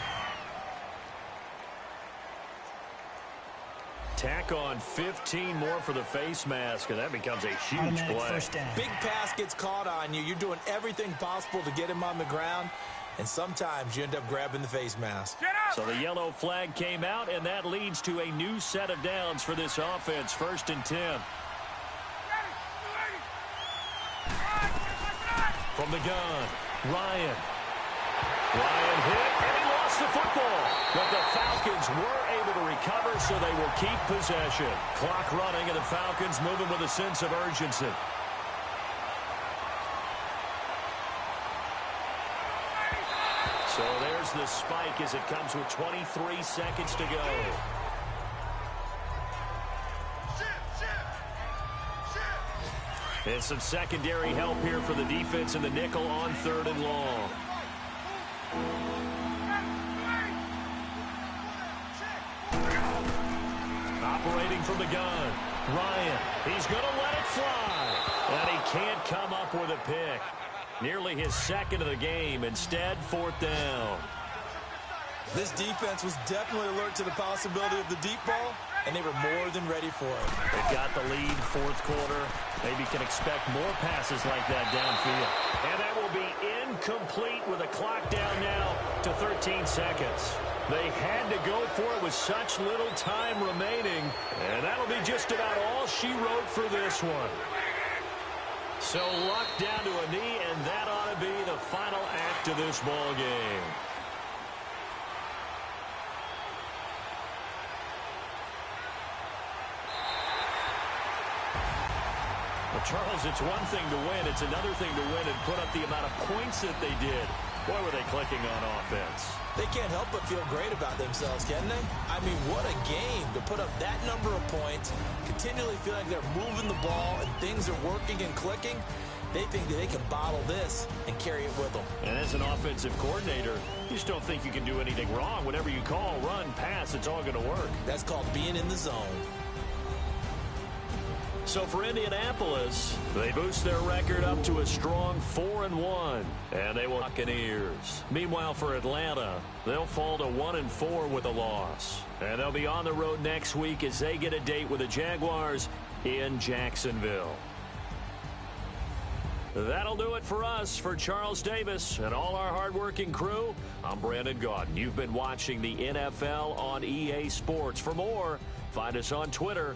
Tack on 15 more for the face mask, and that becomes a huge play. First down. Big pass gets caught on you. You're doing everything possible to get him on the ground, and sometimes you end up grabbing the face mask. So the yellow flag came out, and that leads to a new set of downs for this offense. 1st and 10. From the gun, Ryan. Ryan hit, and he lost the football. But the Falcons were able to recover, so they will keep possession. Clock running, and the Falcons moving with a sense of urgency. So there's the spike as it comes with 23 seconds to go. And some secondary help here for the defense in the nickel on 3rd and long. Operating from the gun, Ryan. He's going to let it fly. And he can't come up with a pick. Nearly his 2nd of the game. Instead, 4th down. This defense was definitely alert to the possibility of the deep ball, and they were more than ready for it. They've got the lead, 4th quarter. Maybe can expect more passes like that downfield. And that will be incomplete with a clock down now to 13 seconds. They had to go for it with such little time remaining. And that'll be just about all she wrote for this one. So luck down to a knee, and that ought to be the final act of this ball game. Well, Charles, it's one thing to win. It's another thing to win and put up the amount of points that they did. Boy, were they clicking on offense. They can't help but feel great about themselves, can they? I mean, what a game to put up that number of points, continually feel like they're moving the ball and things are working and clicking. They think that they can bottle this and carry it with them. And as an offensive coordinator, you just don't think you can do anything wrong. Whatever you call, run, pass, it's all going to work. That's called being in the zone. So for Indianapolis, they boost their record up to a strong 4-1, and they will Buccaneers. Meanwhile, for Atlanta, they'll fall to 1-4 with a loss, and they'll be on the road next week as they get a date with the Jaguars in Jacksonville. That'll do it for us. For Charles Davis and all our hardworking crew, I'm Brandon Gaudin. You've been watching the NFL on EA Sports. For more, find us on Twitter